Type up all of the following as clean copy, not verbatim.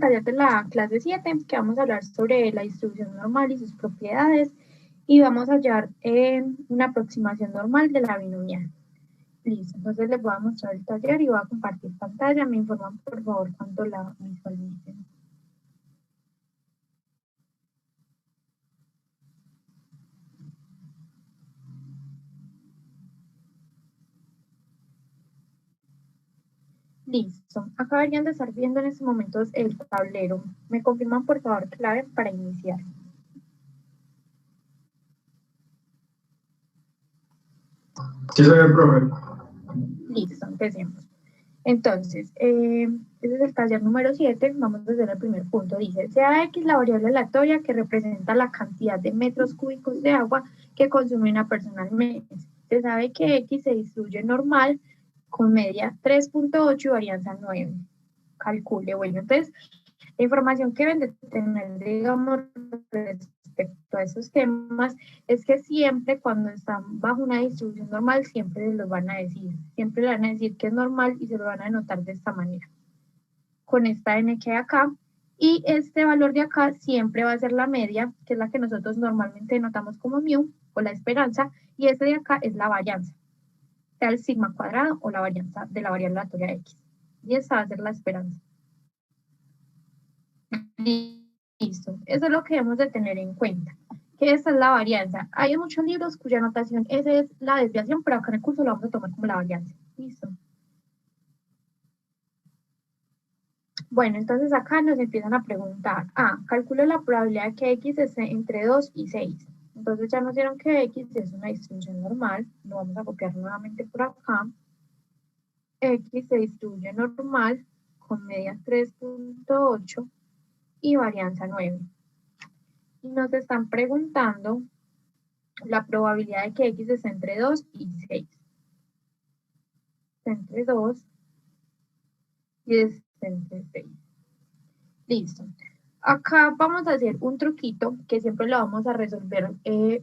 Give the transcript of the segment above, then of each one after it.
taller de la clase 7, que vamos a hablar sobre la distribución normal y sus propiedades, y vamos a hallar una aproximación normal de la binomial. Listo, entonces les voy a mostrar el taller y voy a compartir pantalla. Me informan por favor cuando la visualicen. Listo, acá deberían de estar viendo en estos momentos el tablero. Me confirman por favor clave para iniciar. Sí, soy el profe. Listo, empecemos. Entonces, ese es el taller número 7, vamos a hacer el primer punto. Dice, sea X la variable aleatoria que representa la cantidad de metros cúbicos de agua que consume una persona al mes. Se sabe que X se distribuye normal con media 3.8 y varianza 9. Calcule, bueno, entonces, la información que deben de tener, digamos, respecto a esos temas, es que siempre cuando están bajo una distribución normal, siempre los van a decir, siempre le van a decir que es normal y se lo van a anotar de esta manera, con esta n que hay acá, y este valor de acá siempre va a ser la media, que es la que nosotros normalmente notamos como mu, o la esperanza, y este de acá es la varianza, sea el sigma cuadrado o la varianza de la variable aleatoria x, y esta va a ser la esperanza. Listo, eso es lo que debemos de tener en cuenta, que esta es la varianza. Hay muchos libros cuya notación esa es la desviación, pero acá en el curso lo vamos a tomar como la varianza. Listo. Bueno, entonces acá nos empiezan a preguntar, calculo la probabilidad de que X esté entre 2 y 6. Entonces ya nos dieron que X es una distribución normal, lo vamos a copiar nuevamente por acá. X se distribuye normal con media 3.8 y varianza 9. Y nos están preguntando la probabilidad de que X esté entre 2 y 6. Está entre 2 y está entre 6. Listo. Acá vamos a hacer un truquito que siempre lo vamos a resolver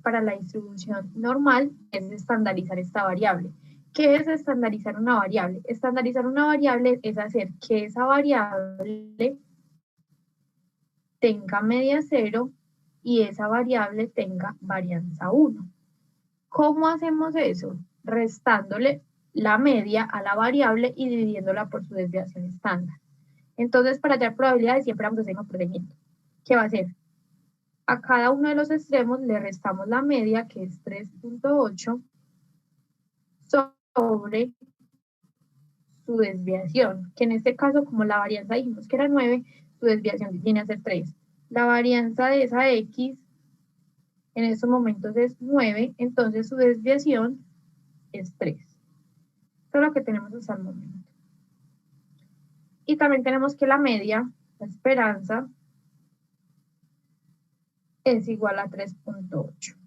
para la distribución normal, es estandarizar esta variable. ¿Qué es estandarizar una variable? Estandarizar una variable es hacer que esa variable tenga media 0 y esa variable tenga varianza 1. ¿Cómo hacemos eso? Restándole la media a la variable y dividiéndola por su desviación estándar. Entonces, para hallar probabilidades siempre vamos a hacer un procedimiento. ¿Qué va a hacer? A cada uno de los extremos le restamos la media, que es 3.8, sobre su desviación, que en este caso, como la varianza dijimos que era 9, su desviación viene a ser 3. La varianza de esa X en estos momentos es 9, entonces su desviación es 3. Esto es lo que tenemos hasta el momento. Y también tenemos que la media, la esperanza, es igual a 3.8.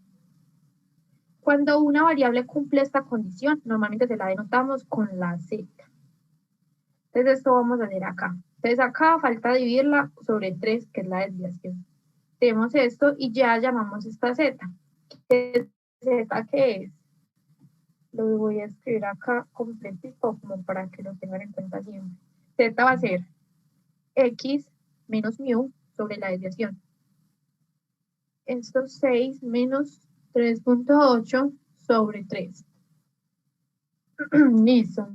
Cuando una variable cumple esta condición, normalmente se la denotamos con la z. Entonces esto vamos a hacer acá. Entonces acá falta dividirla sobre 3, que es la desviación. Tenemos esto y ya llamamos esta z. ¿Qué z qué es? Lo voy a escribir acá completito como para que lo tengan en cuenta siempre. Z va a ser x menos mu sobre la desviación. Esto es 6 menos 3.8 sobre 3. Listo.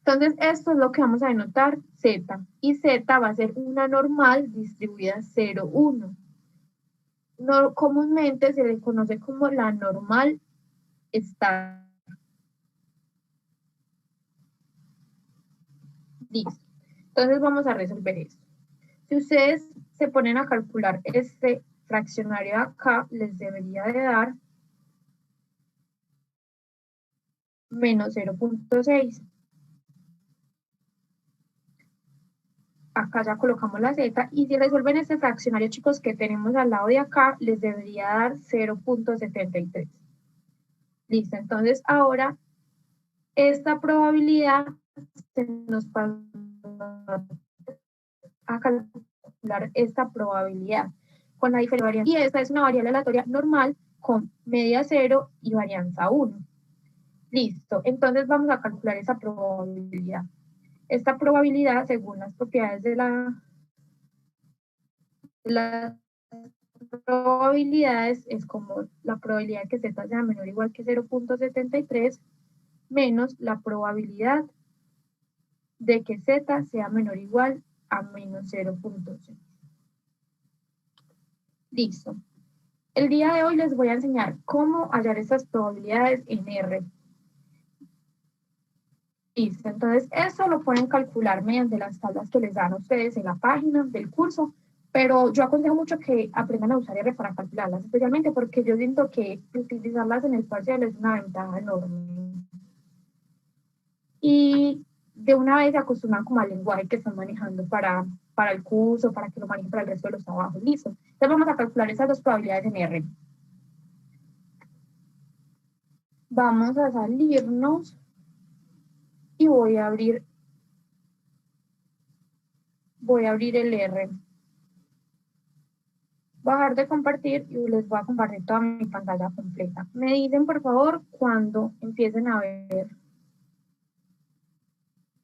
Entonces, esto es lo que vamos a denotar z. Y z va a ser una normal distribuida 0, 1. Comúnmente se le conoce como la normal estándar. Listo. Entonces, vamos a resolver esto. Si ustedes se ponen a calcular este fraccionario de acá, les debería de dar menos 0.6. Acá ya colocamos la z, y si resuelven este fraccionario, chicos, que tenemos al lado de acá, les debería dar 0.73. Listo, entonces ahora esta probabilidad se nos pasa a calcular esta probabilidad con la diferencia, y esta es una variable aleatoria normal con media 0 y varianza 1. Listo, entonces vamos a calcular esa probabilidad. Esta probabilidad, según las propiedades de la Las probabilidades es como la probabilidad de que z sea menor o igual que 0.73 menos la probabilidad de que z sea menor o igual a menos 0.6. Listo. El día de hoy les voy a enseñar cómo hallar estas probabilidades en R. Listo, entonces eso lo pueden calcular mediante las tablas que les dan a ustedes en la página del curso, pero yo aconsejo mucho que aprendan a usar R para calcularlas, especialmente porque yo siento que utilizarlas en el parcial es una ventaja enorme. Y de una vez se acostumbran como al lenguaje que están manejando para el curso, para que lo manejen para el resto de los trabajos. Listo. Entonces vamos a calcular esas dos probabilidades en R. Vamos a salirnos y voy a abrir el R. Bajar de compartir y les voy a compartir toda mi pantalla completa. Me dicen por favor cuando empiecen a ver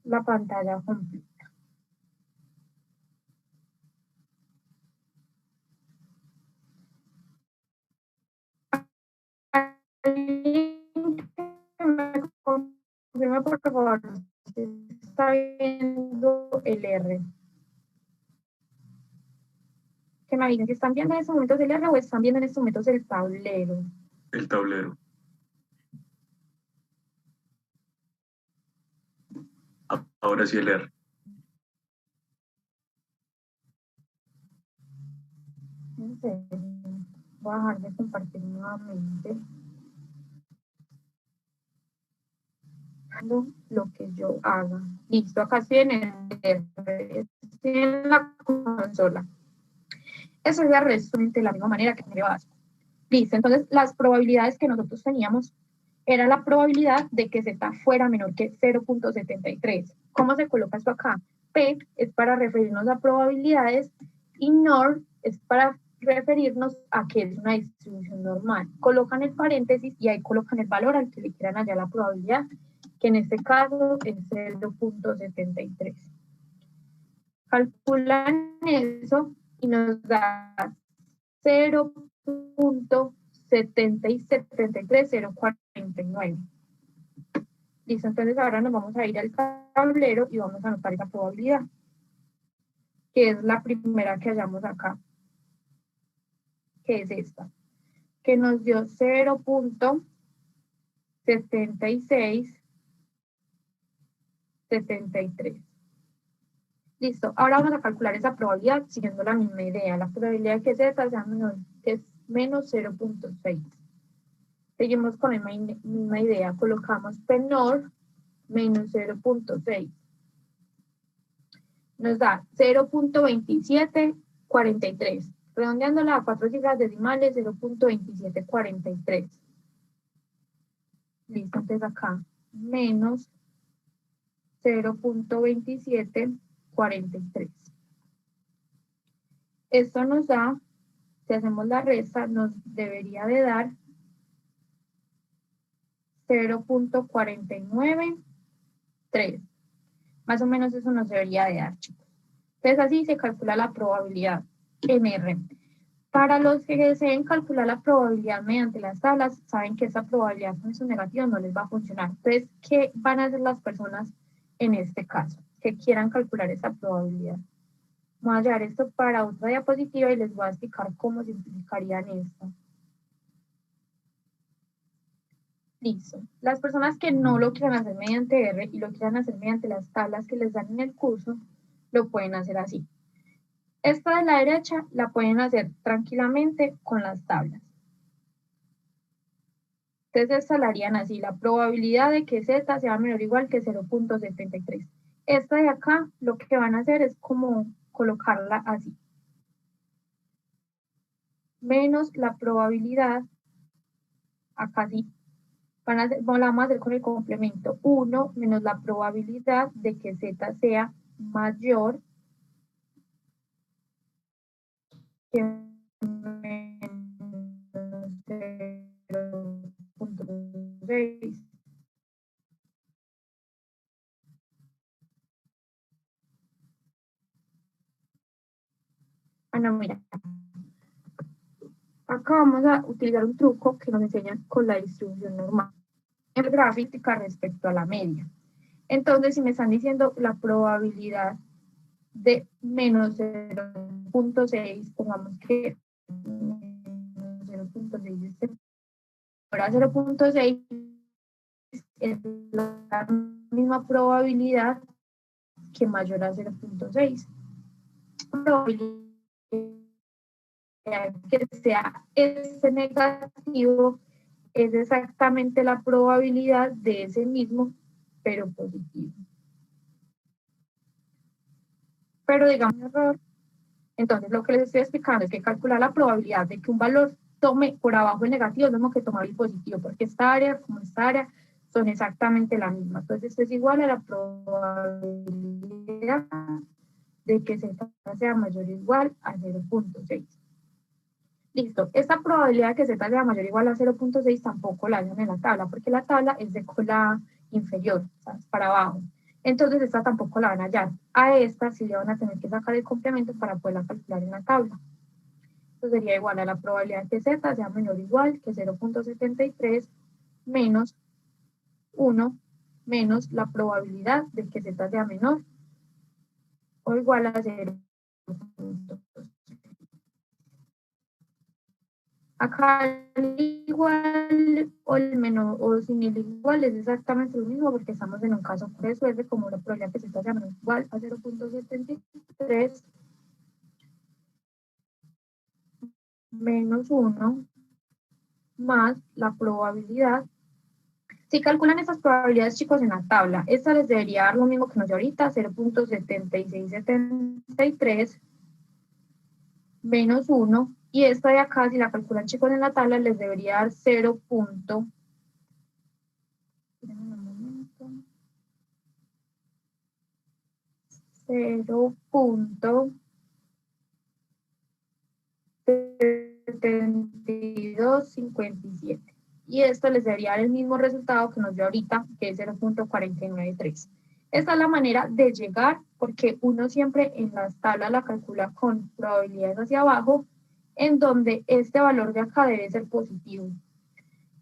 la pantalla completa. Confirme por favor si está viendo el R. Que me dicen si están viendo en estos momentos el R o están viendo en estos momentos el tablero. El tablero. Ahora sí el R. No sé, voy a dejar de compartir nuevamente. Lo que yo haga. Listo, acá estoy en el R, estoy en la consola. Eso es de la misma manera que en el básico. Listo, entonces las probabilidades que nosotros teníamos era la probabilidad de que z fuera menor que 0.73. ¿Cómo se coloca esto acá? P es para referirnos a probabilidades y NOR es para referirnos a que es una distribución normal. Colocan el paréntesis y ahí colocan el valor al que le quieran hallar la probabilidad, que en este caso es 0.73. Calculan eso y nos da 0.7373049. Listo, entonces ahora nos vamos a ir al tablero y vamos a anotar esa probabilidad, que es la primera que hallamos acá, que es esta, que nos dio 0.7673. Listo, ahora vamos a calcular esa probabilidad siguiendo la misma idea, la probabilidad que z sea menor, que es menos 0.6. Seguimos con la misma idea, colocamos PNOR menos 0.6. Nos da 0.2743. Redondeándola a 4 cifras decimales, 0.2743. Listo, entonces acá, menos 0.2743. Esto nos da, si hacemos la resta, nos debería de dar 0.493. Más o menos eso nos debería de dar, chicos. Entonces así se calcula la probabilidad en R. Para los que deseen calcular la probabilidad mediante las tablas, saben que esa probabilidad con esos negativos no les va a funcionar. Entonces, ¿qué van a hacer las personas en este caso? Que quieran calcular esa probabilidad. Voy a llevar esto para otra diapositiva y les voy a explicar cómo simplificarían esto. Listo. Las personas que no lo quieran hacer mediante R y lo quieran hacer mediante las tablas que les dan en el curso, lo pueden hacer así. Esta de la derecha la pueden hacer tranquilamente con las tablas. Entonces esta la harían así, la probabilidad de que z sea menor o igual que 0.73. Esta de acá lo que van a hacer es como colocarla así. Menos la probabilidad, acá sí, la vamos a hacer con el complemento 1 menos la probabilidad de que z sea mayor que menos 0.6. Bueno, mira, acá vamos a utilizar un truco que nos enseñan con la distribución normal en gráfica respecto a la media. Entonces, si me están diciendo la probabilidad de menos 0.6, pongamos que 0.6 es ahora 0.6 es la misma probabilidad que mayor a 0.6. Probabilidad que sea este negativo es exactamente la probabilidad de ese mismo, pero positivo. Pero digamos un error. Entonces, lo que les estoy explicando es que calcular la probabilidad de que un valor tome por abajo el negativo es lo mismo que tomar el positivo, porque esta área como esta área son exactamente la misma. Entonces, esto es igual a la probabilidad de que z sea mayor o igual a 0.6. Listo, esta probabilidad de que z sea mayor o igual a 0.6 tampoco la hallan en la tabla, porque la tabla es de cola inferior, ¿sabes? Para abajo. Entonces esta tampoco la van a hallar. A esta sí le van a tener que sacar el complemento para poderla calcular en la tabla. Esto sería igual a la probabilidad de que z sea menor o igual que 0.73 menos 1 menos la probabilidad de que z sea menor o igual a 0.2. Acá el igual o el menor o sin el igual es exactamente lo mismo porque estamos en un caso, por eso es de como la probabilidad que z sea menor o igual a 0.73 menos 1 más la probabilidad. Si calculan esas probabilidades, chicos, en la tabla, esta les debería dar lo mismo que nos dio ahorita, 0.7673 menos 1, y esta de acá, si la calculan, chicos, en la tabla, les debería dar 0.0. Y esto les debería dar el mismo resultado que nos dio ahorita, que es 0.493. Esta es la manera de llegar, porque uno siempre en las tablas la calcula con probabilidades hacia abajo, en donde este valor de acá debe ser positivo.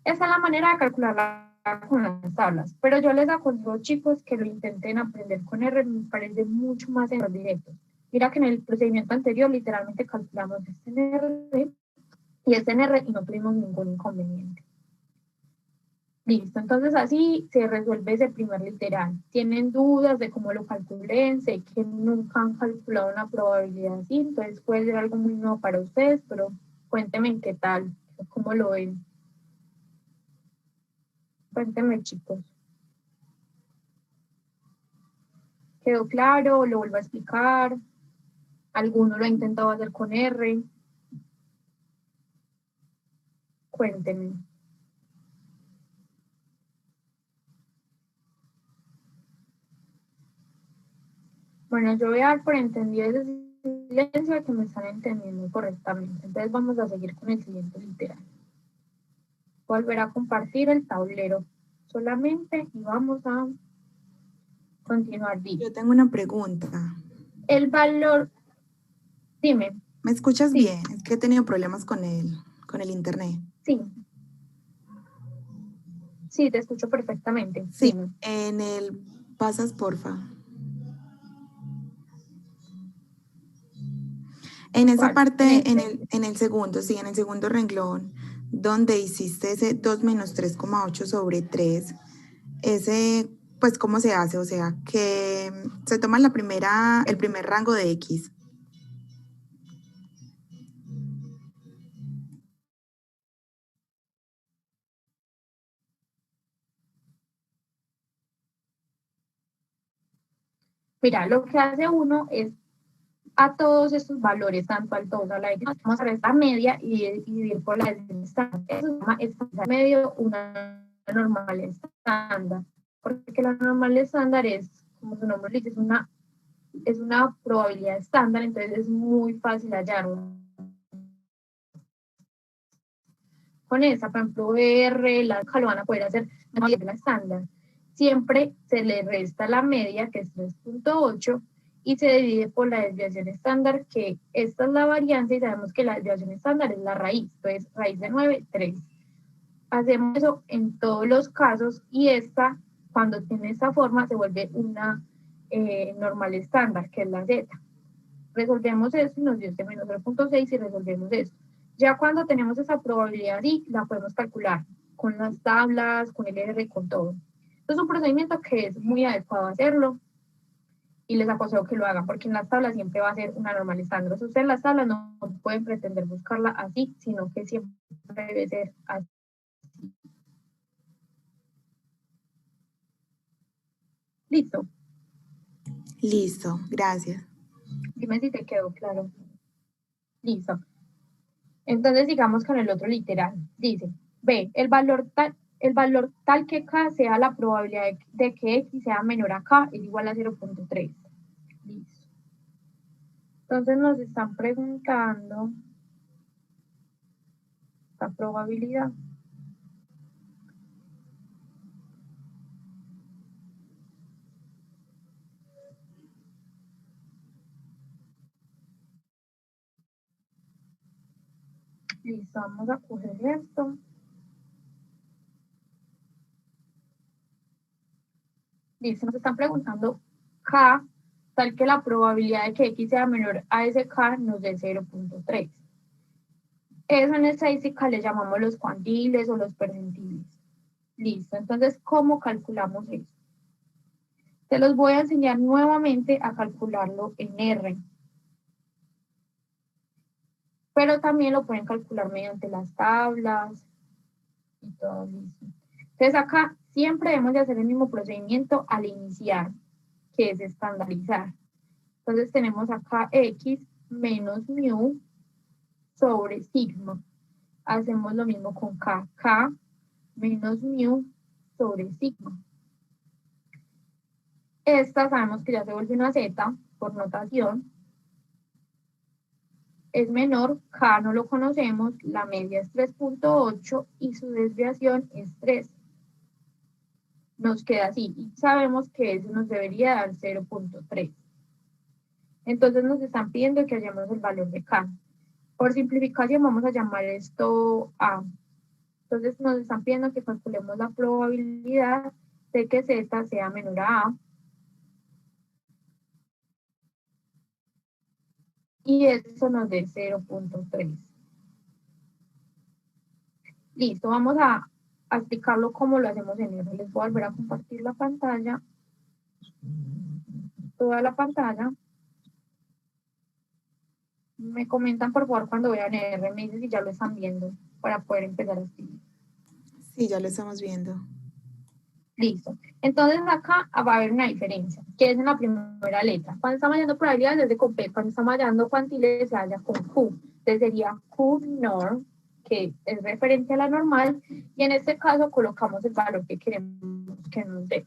Esta es la manera de calcularla con las tablas, pero yo les aconsejo, chicos, que lo intenten aprender con R, me parece mucho más en los directos. Mira que en el procedimiento anterior literalmente calculamos este en R y este en R y no tuvimos ningún inconveniente. Listo, entonces así se resuelve ese primer literal. ¿Tienen dudas de cómo lo calculen? Sé que nunca han calculado una probabilidad así, entonces puede ser algo muy nuevo para ustedes, pero cuéntenme qué tal, cómo lo ven. Cuéntenme, chicos. ¿Quedó claro? ¿Lo vuelvo a explicar? ¿Alguno lo ha intentado hacer con R? Cuéntenme. Bueno, yo voy a dar por entendido ese silencio que me están entendiendo correctamente. Entonces vamos a seguir con el siguiente literal. Volver a compartir el tablero solamente y vamos a continuar. Yo tengo una pregunta. El valor, dime. ¿Me escuchas Sí. bien? Es que he tenido problemas con el internet. Sí. Sí, te escucho perfectamente. Sí, Dime. en el pasas, porfa. En esa parte, en el segundo, sí, en el segundo renglón, donde hiciste ese 2 menos 3,8 sobre 3, ese, pues, ¿cómo se hace? O sea, que se toma el primer rango de X. Mira, lo que hace uno es a todos estos valores, tanto al todo, a la X, vamos a esta media y dividir por la estándar. Eso se llama estándar medio, una normal estándar. Porque la normal estándar es, como su nombre dice, es una probabilidad estándar, entonces es muy fácil hallarlo. Con esa, por ejemplo, R, la lo van a poder hacer la estándar. Siempre se le resta la media, que es 3.8, y se divide por la desviación estándar, que esta es la varianza y sabemos que la desviación estándar es la raíz, entonces raíz de 9, 3. Hacemos eso en todos los casos y esta, cuando tiene esta forma, se vuelve una normal estándar, que es la z. Resolvemos esto y nos dio este menos 0.6 y resolvemos esto. Ya cuando tenemos esa probabilidad y la podemos calcular con las tablas, con el R, con todo. Esto es un procedimiento que es muy adecuado hacerlo y les aconsejo que lo hagan, porque en las tablas siempre va a ser una normal estándar. Ustedes en las tablas no pueden pretender buscarla así, sino que siempre debe ser así. Listo. Listo, gracias. Dime si te quedó claro. Listo. Entonces sigamos con el otro literal. Dice, B, el valor tal que K sea la probabilidad de que X sea menor a K es igual a 0.3. Listo. Entonces nos están preguntando la probabilidad. Listo, vamos a coger esto. Listo, nos están preguntando K, tal que la probabilidad de que X sea menor a ese K nos dé 0.3. Eso en estadística le llamamos los cuantiles o los percentiles. Listo, entonces, ¿cómo calculamos eso? Se los voy a enseñar nuevamente a calcularlo en R. Pero también lo pueden calcular mediante las tablas y todo listo. Entonces acá siempre debemos de hacer el mismo procedimiento al iniciar, que es estandarizar. Entonces tenemos acá X menos mu sobre sigma. Hacemos lo mismo con K. K menos mu sobre sigma. Esta sabemos que ya se vuelve una Z por notación. Es menor, K no lo conocemos, la media es 3.8 y su desviación es 3. Nos queda así y sabemos que eso nos debería dar 0.3. Entonces nos están pidiendo que hallemos el valor de K. Por simplificación vamos a llamar esto A. Entonces nos están pidiendo que calculemos la probabilidad de que Z sea menor a A. Y eso nos dé 0.3. Listo, vamos a explicarlo cómo lo hacemos en R. Les voy a volver a compartir la pantalla. Toda la pantalla. Me comentan por favor cuando vean R, me dicen si ya lo están viendo para poder empezar a escribir. Sí, ya lo estamos viendo. Listo. Entonces acá va a haber una diferencia, que es en la primera letra. Cuando estamos hallando probabilidades es de con P, cuando estamos hallando cuantiles se halla con Q. Entonces sería Q norm, que es referente a la normal, y en este caso colocamos el valor que queremos que nos dé.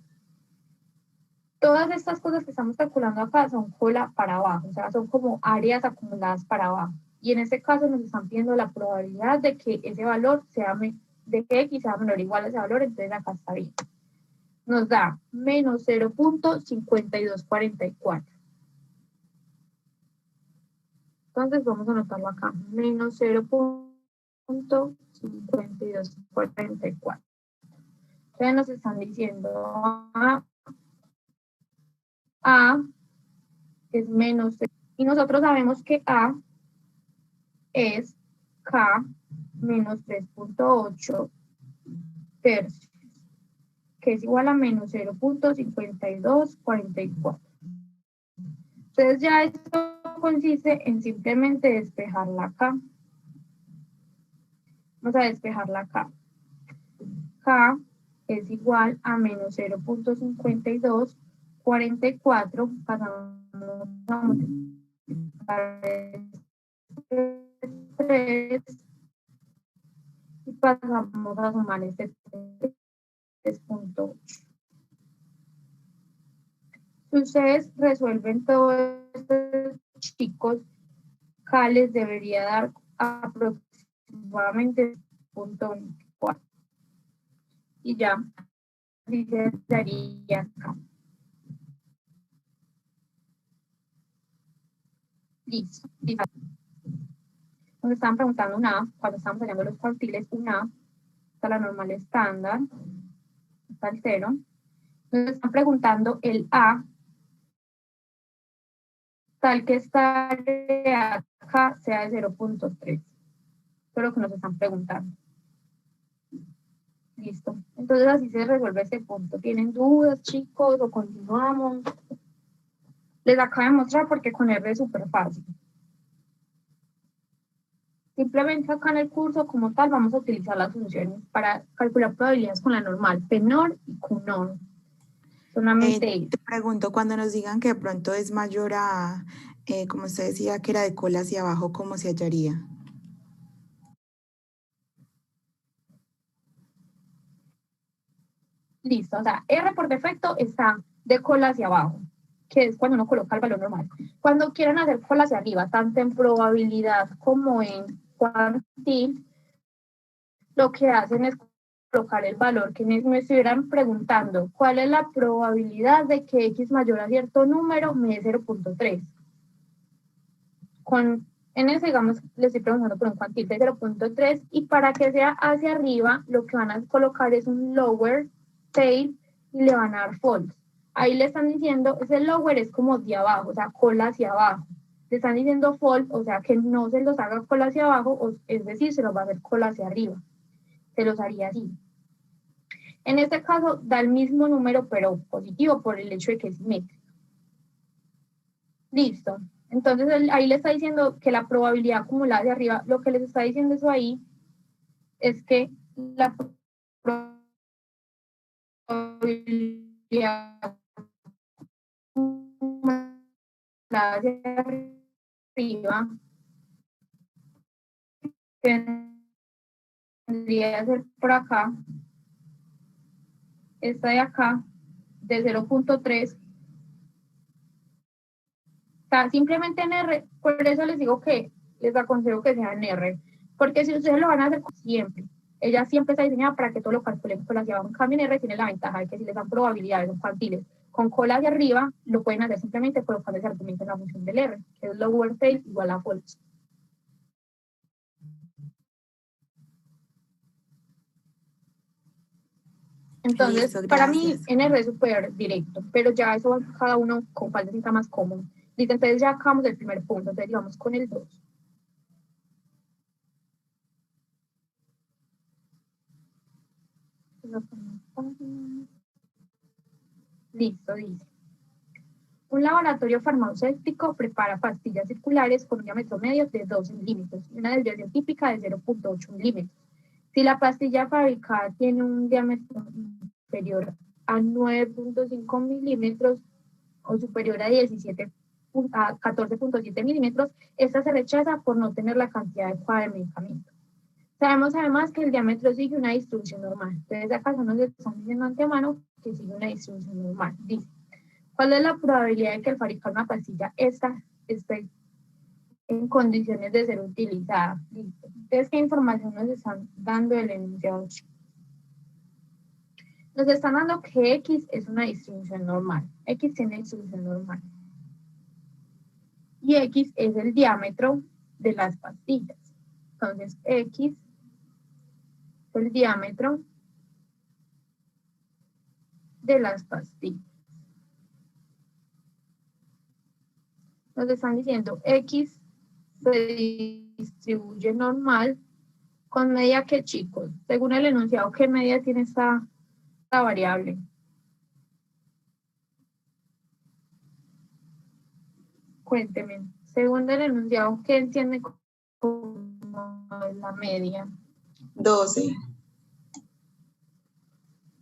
Todas estas cosas que estamos calculando acá son cola para abajo, o sea, son como áreas acumuladas para abajo. Y en este caso nos están pidiendo la probabilidad de que ese valor sea, de que X sea menor o igual a ese valor, entonces acá está bien. Nos da menos 0.5244. Entonces vamos a anotarlo acá, menos 0.5244. Entonces nos están diciendo A es menos 0. Y nosotros sabemos que A es K menos 3.8 tercios, que es igual a menos 0.5244. Entonces ya esto consiste en simplemente despejar la K. Vamos a despejar la K. K es igual a menos 0.5244. Pasamos a multiplicar 3 y pasamos a sumar este 3.8. Si ustedes resuelven todo esto, chicos, K les debería dar aproximadamente 0.24. Y ya, así se daría acá. Listo. Nos estaban preguntando una A, cuando estamos hallando los cuartiles, una A, está la normal estándar, está el 0. Nos están preguntando el A, tal que esta área acá sea de 0.3. Eso es lo que nos están preguntando. Listo. Entonces así se resuelve ese punto. ¿Tienen dudas, chicos, o continuamos? Les acabo de mostrar porque con R es súper fácil. Simplemente acá en el curso como tal vamos a utilizar las funciones para calcular probabilidades con la normal, PNOR y QNOR. Solamente Te pregunto, cuando nos digan que de pronto es mayor a, como usted decía, que era de cola hacia abajo, ¿cómo se hallaría? listo. O sea, R por defecto está de cola hacia abajo, que es cuando uno coloca el valor normal. Cuando quieran hacer cola hacia arriba, tanto en probabilidad como en cuantil, lo que hacen es colocar el valor que me estuvieran preguntando, ¿cuál es la probabilidad de que X mayor a cierto número me dé 0.3? En ese, digamos, le estoy preguntando por un cuantil de 0.3 y para que sea hacia arriba, lo que van a colocar es un lower tail y le van a dar false. Ahí le están diciendo, ese lower es como de abajo, o sea, cola hacia abajo. Le están diciendo false, o sea, que no se los haga cola hacia abajo, es decir, se los va a hacer cola hacia arriba. Se los haría así. En este caso, da el mismo número, pero positivo por el hecho de que es simétrico. Listo. Entonces, ahí le está diciendo que la probabilidad acumulada de arriba, lo que les está diciendo eso ahí es que la probabilidad acumulada de arriba tendría que ser por acá, esta de acá, de 0.3. O sea, simplemente en R, por eso les digo que les aconsejo que sea en R, porque si ustedes lo van a hacer siempre, ella siempre está diseñada para que todo lo calculen cola hacia abajo. En cambio, en R tiene la ventaja de que si les dan probabilidades o cuantiles con cola hacia arriba, lo pueden hacer simplemente colocando ese argumento en la función del R, que es lower tail igual a false. Entonces, Listo, para mí, gracias. en R es súper directo, pero ya eso cada uno con cuál se sienta más cómodo. Listo, entonces ya acabamos del primer punto, entonces vamos con el 2. Listo, dice. Un laboratorio farmacéutico prepara pastillas circulares con un diámetro medio de 2 milímetros y una desviación típica de 0.8 milímetros. Si la pastilla fabricada tiene un diámetro inferior a 9.5 milímetros o superior a 14.7 milímetros, esta se rechaza por no tener la cantidad adecuada de medicamento. Sabemos además que el diámetro sigue una distribución normal. Entonces, acaso nos están diciendo antemano que sigue una distribución normal. Dice, ¿cuál es la probabilidad de que al fabricar una pastilla esta esté en condiciones de ser utilizada? Listo. Entonces, ¿qué información nos están dando el enunciado? Nos están dando que X es una distribución normal. X tiene distribución normal. Y X es el diámetro de las pastillas. Entonces, X es el diámetro de las pastillas. Nos están diciendo X se distribuye normal con medida que, chicos, según el enunciado, ¿qué medida tiene esta variable? Cuénteme, según el enunciado, ¿qué entiende como la media? 12.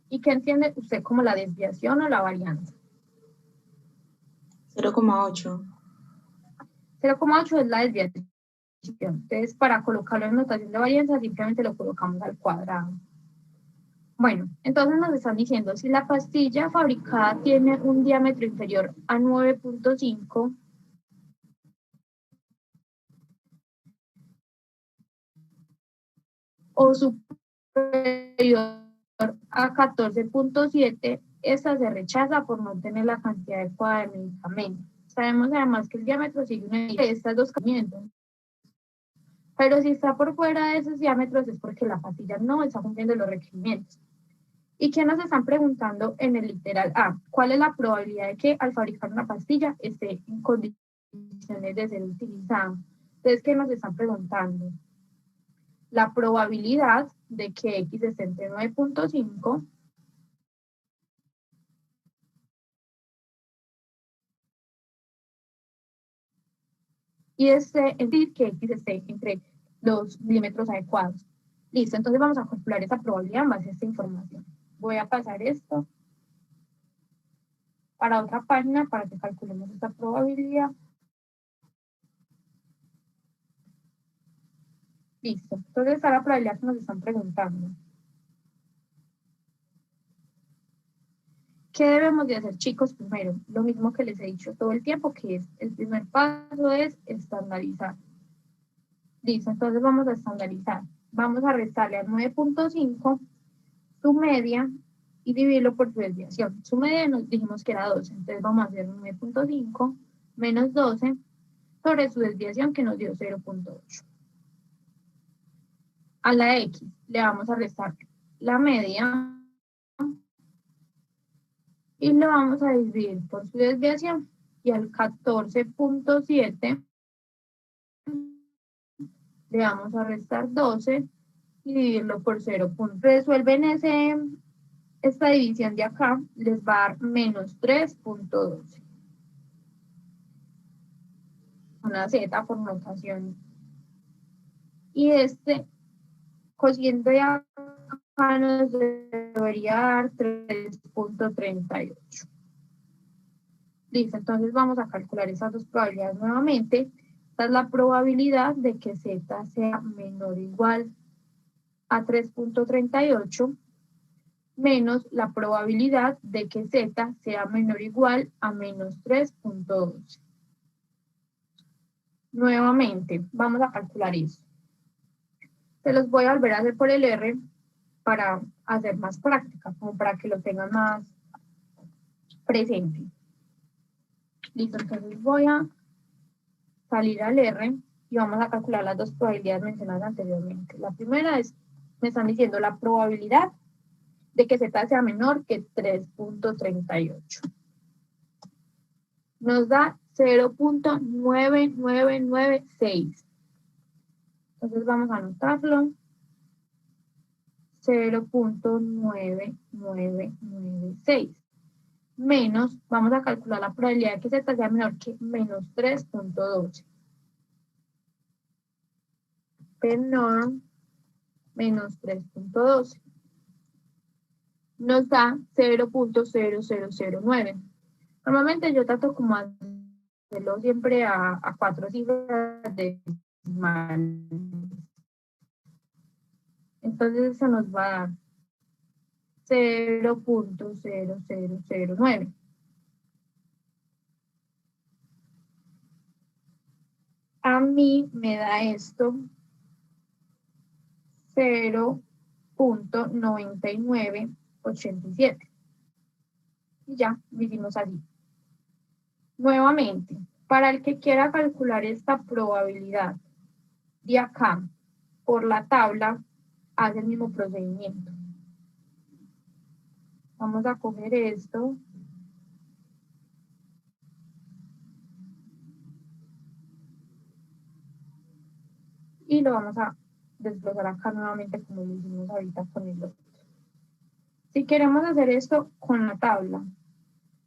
¿Y qué entiende usted como la desviación o la varianza? 0,8. 0,8 es la desviación. Entonces, para colocarlo en notación de varianza, simplemente lo colocamos al cuadrado. Bueno, entonces nos están diciendo, si la pastilla fabricada tiene un diámetro inferior a 9.5, o superior a 14.7, esta se rechaza por no tener la cantidad adecuada de medicamento. Sabemos además que el diámetro sigue una de estas dos caminos. Pero si está por fuera de esos diámetros es porque la pastilla no está cumpliendo los requerimientos. ¿Y qué nos están preguntando en el literal A? ¿Cuál es la probabilidad de que al fabricar una pastilla esté en condiciones de ser utilizada? Entonces, ¿qué nos están preguntando? La probabilidad de que X esté entre 9.5 y es decir que X esté entre los milímetros adecuados. Listo, entonces vamos a calcular esa probabilidad en base a esta información. Voy a pasar esto para otra página para que calculemos esta probabilidad. Listo, entonces está la probabilidad que nos están preguntando. ¿Qué debemos de hacer, chicos? Primero, lo mismo que les he dicho todo el tiempo, que es el primer paso es estandarizar. Listo, entonces vamos a estandarizar. Vamos a restarle a 9.5 su media y dividirlo por su desviación. Su media nos dijimos que era 12, entonces vamos a hacer 9.5 menos 12 sobre su desviación que nos dio 0.8. A la X le vamos a restar la media y lo vamos a dividir por su desviación. Y al 14.7 le vamos a restar 12 y dividirlo por 0. Resuelven esta división de acá, les va a dar menos 3.12. Una Z por notación. Y este cociente de acá nos debería dar 3.38. Listo, entonces vamos a calcular esas dos probabilidades nuevamente. Esta es la probabilidad de que Z sea menor o igual a 3.38 menos la probabilidad de que Z sea menor o igual a menos 3.12. Nuevamente, vamos a calcular eso. Se los voy a volver a hacer por el R para hacer más práctica, como para que lo tengan más presente. Listo, entonces voy a salir al R y vamos a calcular las dos probabilidades mencionadas anteriormente. La primera es, me están diciendo la probabilidad de que Z sea menor que 3.38. Nos da 0.9996. Entonces vamos a anotarlo. 0.9996. Menos, vamos a calcular la probabilidad de que Z sea menor que menos 3.12. Menor menos 3.12. Nos da 0.0009. Normalmente yo trato como hacerlo siempre a 4 cifras decimales. Entonces eso nos va a dar 0.0009. A mí me da esto 0.9987. Y ya, lo hicimos así. Nuevamente, para el que quiera calcular esta probabilidad de acá por la tabla, hace el mismo procedimiento. Vamos a coger esto. Y lo vamos a desglosar acá nuevamente como lo hicimos ahorita con el otro. Si queremos hacer esto con la tabla,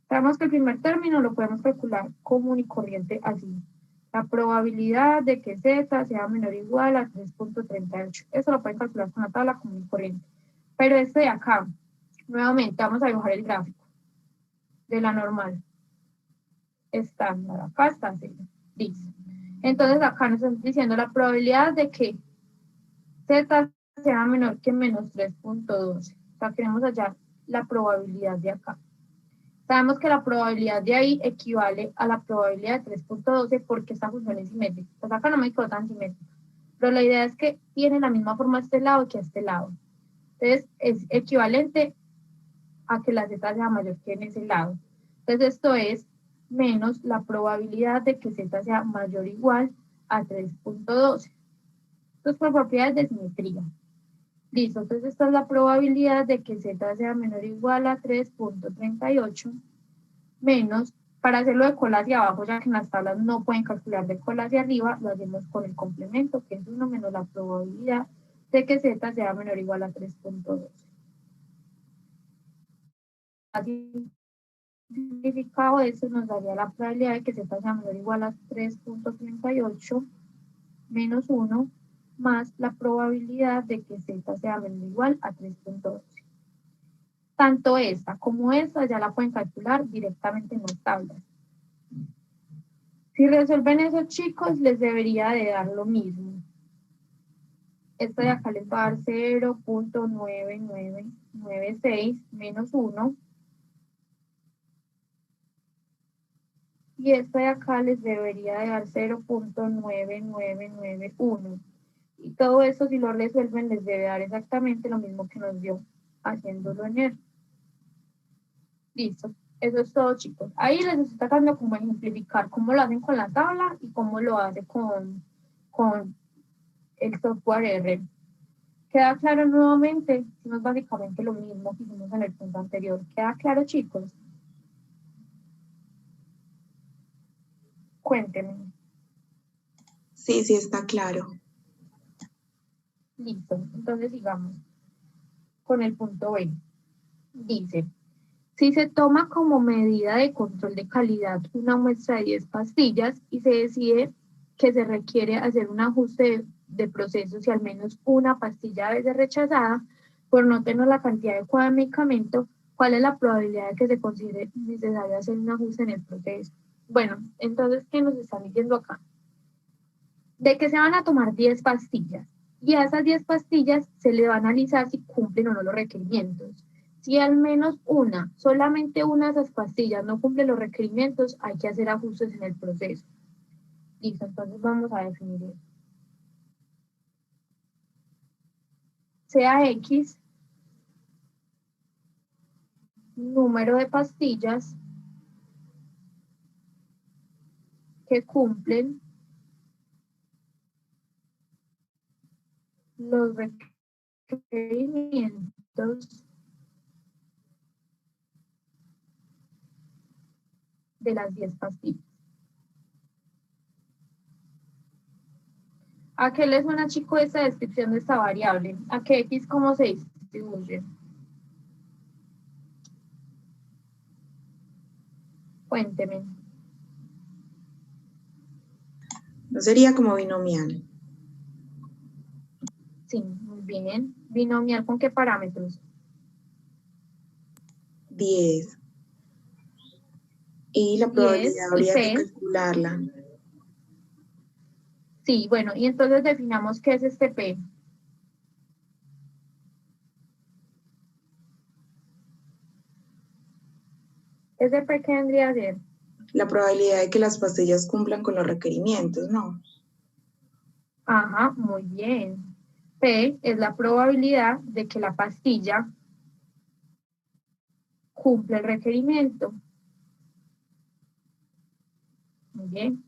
sabemos que el primer término lo podemos calcular común y corriente así. La probabilidad de que Z sea menor o igual a 3.38. Eso lo pueden calcular con la tabla común y corriente. Pero este de acá, nuevamente vamos a dibujar el gráfico de la normal. Estándar, acá está así. Listo. Entonces acá nos están diciendo la probabilidad de que Z sea menor que menos 3.12. O sea, queremos hallar la probabilidad de acá. Sabemos que la probabilidad de ahí equivale a la probabilidad de 3.12 porque esta función es simétrica. Pues acá no me quedó tan simétrica. Pero la idea es que tiene la misma forma a este lado que a este lado. Entonces es equivalente a que la Z sea mayor que en ese lado. Entonces esto es menos la probabilidad de que Z sea mayor o igual a 3.12. Esto es por propiedades de simetría. Listo, entonces esta es la probabilidad de que Z sea menor o igual a 3.38 menos, para hacerlo de cola hacia abajo, ya que en las tablas no pueden calcular de cola hacia arriba, lo hacemos con el complemento, que es 1 menos la probabilidad de que Z sea menor o igual a 3.12. Así, significado eso nos daría la probabilidad de que Z sea menor o igual a 3.38 menos 1 más la probabilidad de que Z sea menor o igual a 3.12. Tanto esta como esta ya la pueden calcular directamente en las tablas. Si resuelven eso, chicos, les debería de dar lo mismo. Esta de acá les va a dar 0.9996 menos 1. Y esta de acá les debería de dar 0.9991. Y todo eso, si lo resuelven, les debe dar exactamente lo mismo que nos dio haciéndolo en R. Listo. Eso es todo, chicos. Ahí les estoy tratando como ejemplificar cómo lo hacen con la tabla y cómo lo hace con el software R. ¿Queda claro nuevamente? No es básicamente lo mismo que hicimos en el punto anterior. ¿Queda claro, chicos? Cuéntenme. Sí, sí está claro. Listo. Entonces sigamos con el punto B. Dice, si se toma como medida de control de calidad una muestra de 10 pastillas y se decide que se requiere hacer un ajuste de procesos y al menos una pastilla debe ser rechazada por no tener la cantidad adecuada de medicamento, ¿cuál es la probabilidad de que se considere necesario hacer un ajuste en el proceso? Bueno, entonces, ¿qué nos están diciendo acá? De que se van a tomar 10 pastillas y a esas 10 pastillas se le va a analizar si cumplen o no los requerimientos. Si al menos una, solamente una de esas pastillas no cumple los requerimientos, hay que hacer ajustes en el proceso. Listo, entonces vamos a definir eso. Sea X número de pastillas que cumplen los requerimientos de las 10 pastillas. ¿A qué le suena, chico, esta descripción de esta variable? ¿A qué X cómo se distribuye? Cuénteme. ¿No sería como binomial? Sí, muy bien. ¿Binomial con qué parámetros? 10. Y la 10 probabilidad y habría que P. calcularla. Sí, bueno, y entonces definamos qué es este P. ¿Ese P qué vendría a ser? La probabilidad de que las pastillas cumplan con los requerimientos, ¿no? Ajá, muy bien. P es la probabilidad de que la pastilla cumple el requerimiento. Muy bien.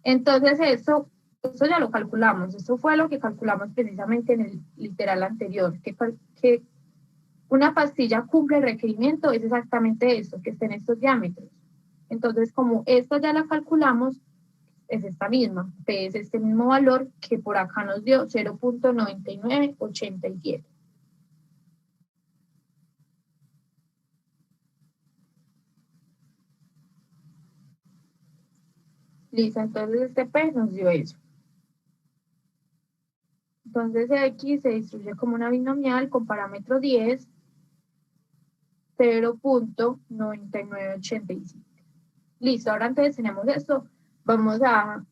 Entonces eso ya lo calculamos. Eso fue lo que calculamos precisamente en el literal anterior, que una pastilla cumple el requerimiento es exactamente eso, que esté en estos diámetros. Entonces, como esta ya la calculamos, es esta misma, P es este mismo valor que por acá nos dio 0.9987. Listo, entonces este P nos dio eso. Entonces X se distribuye como una binomial con parámetro 10, 0.9987. Listo, ahora entonces tenemos esto. Vamos a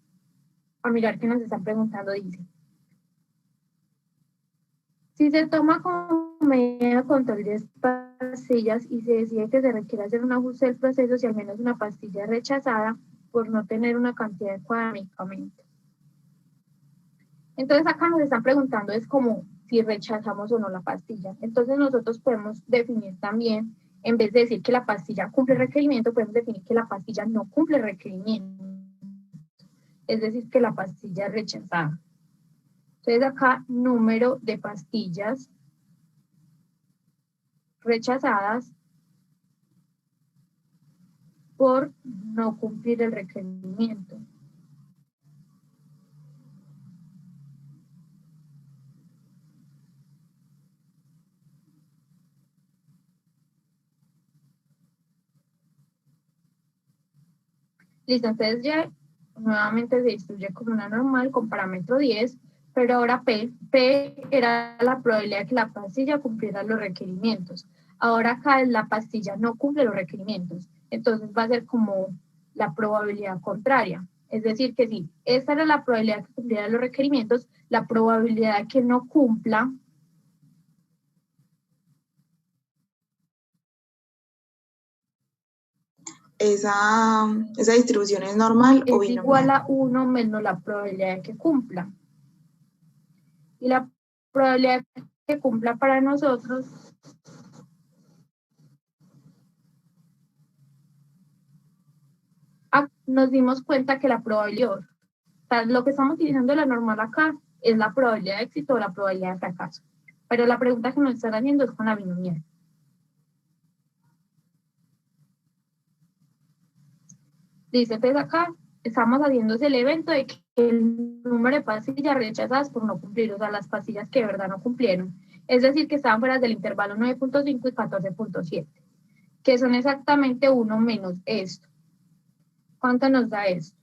mirar qué nos están preguntando, dice. Si se toma como medida de control 10 pastillas y se decide que se requiere hacer un ajuste del proceso si al menos una pastilla es rechazada por no tener una cantidad adecuada de medicamento. Entonces acá nos están preguntando es como si rechazamos o no la pastilla. Entonces nosotros podemos definir también En vez de decir que la pastilla cumple el requerimiento, podemos definir que la pastilla no cumple el requerimiento. Es decir, que la pastilla es rechazada. Entonces acá, número de pastillas rechazadas por no cumplir el requerimiento. Listo, entonces ya nuevamente se distribuye como una normal con parámetro 10, pero ahora P era la probabilidad de que la pastilla cumpliera los requerimientos. Ahora acá la pastilla no cumple los requerimientos, entonces va a ser como la probabilidad contraria. Es decir, que si esta era la probabilidad de que cumpliera los requerimientos, la probabilidad de que no cumpla esa distribución es normal o es igual binomial. a 1 menos la probabilidad de que cumpla. Y la probabilidad de que cumpla para nosotros nos dimos cuenta que la probabilidad, o sea, lo que estamos utilizando de la normal acá es la probabilidad de éxito o la probabilidad de fracaso. Pero la pregunta que nos están haciendo es con la binomial. Dice, entonces acá estamos haciendo el evento de que el número de pastillas rechazadas por no cumplir, o sea, las pastillas que de verdad no cumplieron. Es decir, que estaban fuera del intervalo 9.5 y 14.7, que son exactamente 1 menos esto. ¿Cuánto nos da esto?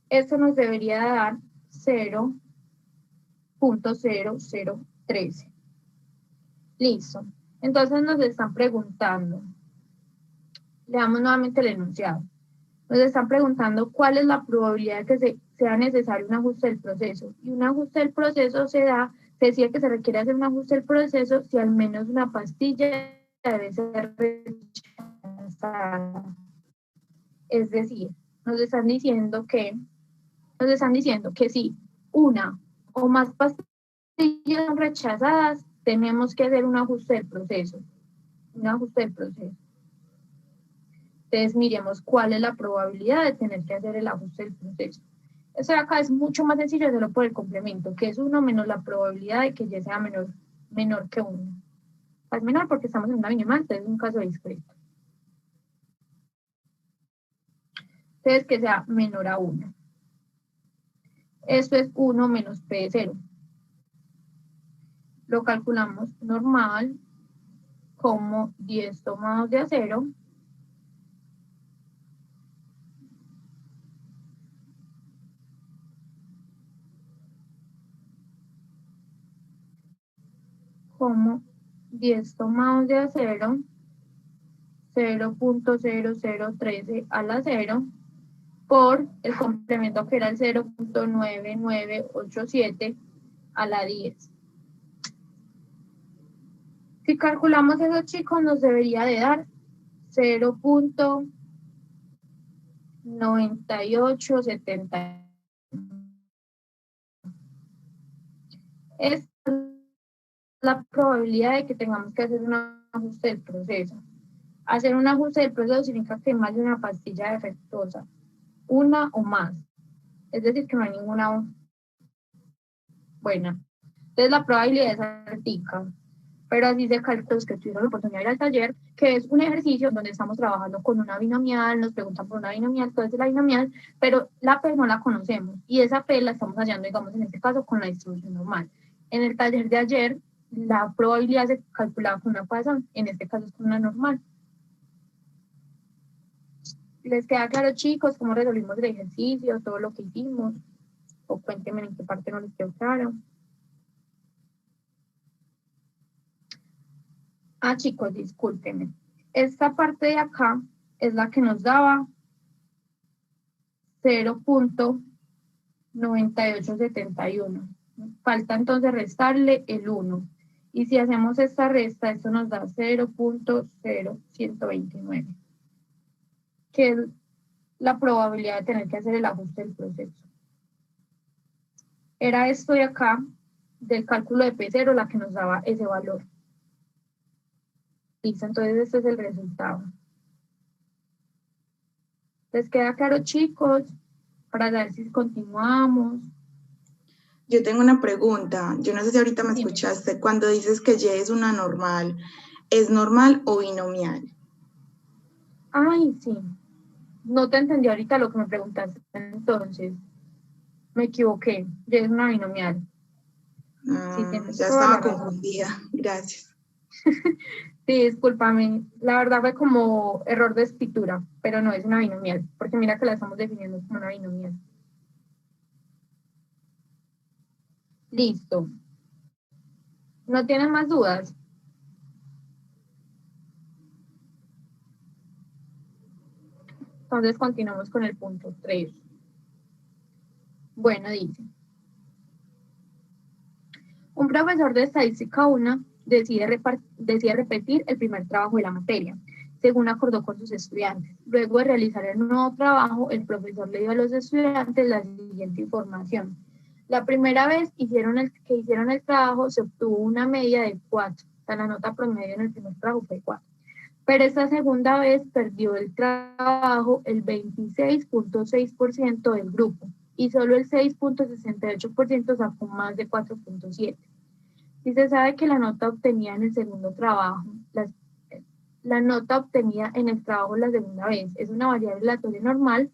Esto nos debería dar 0.0013. Listo. Entonces nos están preguntando, leamos nuevamente el enunciado. Nos están preguntando cuál es la probabilidad de que sea necesario un ajuste del proceso. Y un ajuste del proceso se decía que se requiere hacer un ajuste del proceso si al menos una pastilla debe ser rechazada. Es decir, nos están diciendo que si una o más pastillas son rechazadas, tenemos que hacer un ajuste del proceso. Entonces miremos cuál es la probabilidad de tener que hacer el ajuste del proceso. Eso de acá es mucho más sencillo hacerlo por el complemento, que es 1 menos la probabilidad de que Y sea menor que 1. Es menor porque estamos en una binomial, entonces es un caso discreto. Entonces que sea menor a 1. Esto es 1 menos P de 0. Lo calculamos normal como 10 tomados de acero como 10 tomados de acero 0.0013 a la 0 por el complemento que era el 0.9987 a la 10. Si calculamos eso, chicos, nos debería de dar 0.9870. Es la probabilidad de que tengamos que hacer un ajuste del proceso. Hacer un ajuste del proceso significa que hay más de una pastilla defectuosa, una o más. Es decir, que no hay ninguna buena. Entonces la probabilidad es altica. Pero así se calcula, los que tuvieron la oportunidad de ir al taller, que es un ejercicio donde estamos trabajando con una binomial, nos preguntan por una binomial, todo es de la binomial, pero la P no la conocemos, y esa P la estamos hallando, digamos, en este caso, con la distribución normal. En el taller de ayer, la probabilidad se calculaba con una Poisson, en este caso es con una normal. ¿Les queda claro, chicos, cómo resolvimos el ejercicio, todo lo que hicimos? O cuéntenme en qué parte no les quedó claro. Ah, chicos, discúlpenme. Esta parte de acá es la que nos daba 0.9871. Falta entonces restarle el 1. Y si hacemos esta resta, esto nos da 0.0129, que es la probabilidad de tener que hacer el ajuste del proceso. Era esto de acá, del cálculo de P0 la que nos daba ese valor. Listo, entonces este es el resultado. ¿Les queda claro, chicos? Para ver si continuamos. Yo tengo una pregunta. Yo no sé si ahorita me Dime. escuchaste. Cuando dices que Y es una normal, ¿es normal o binomial? Ay, sí. No te entendí ahorita lo que me preguntaste. Entonces, me equivoqué. Y es una binomial. Sí, tienes Ya toda estaba la razón. confundida. Gracias. Sí, discúlpame. La verdad fue como error de escritura, pero no es una binomial, porque mira que la estamos definiendo como una binomial. Listo. ¿No tienen más dudas? Entonces continuamos con el punto 3. Bueno, dice. Un profesor de estadística 1 decide repetir el primer trabajo de la materia, según acordó con sus estudiantes. Luego de realizar el nuevo trabajo, el profesor le dio a los estudiantes la siguiente información. La primera vez que hicieron el trabajo se obtuvo una media de 4. O sea, la nota promedio en el primer trabajo fue 4. Pero esta segunda vez perdió el trabajo el 26.6% del grupo y solo el 6.68% sacó más de 4.7. Si se sabe que la nota obtenida en el segundo trabajo, la nota obtenida en el trabajo la segunda vez es una variable aleatoria normal,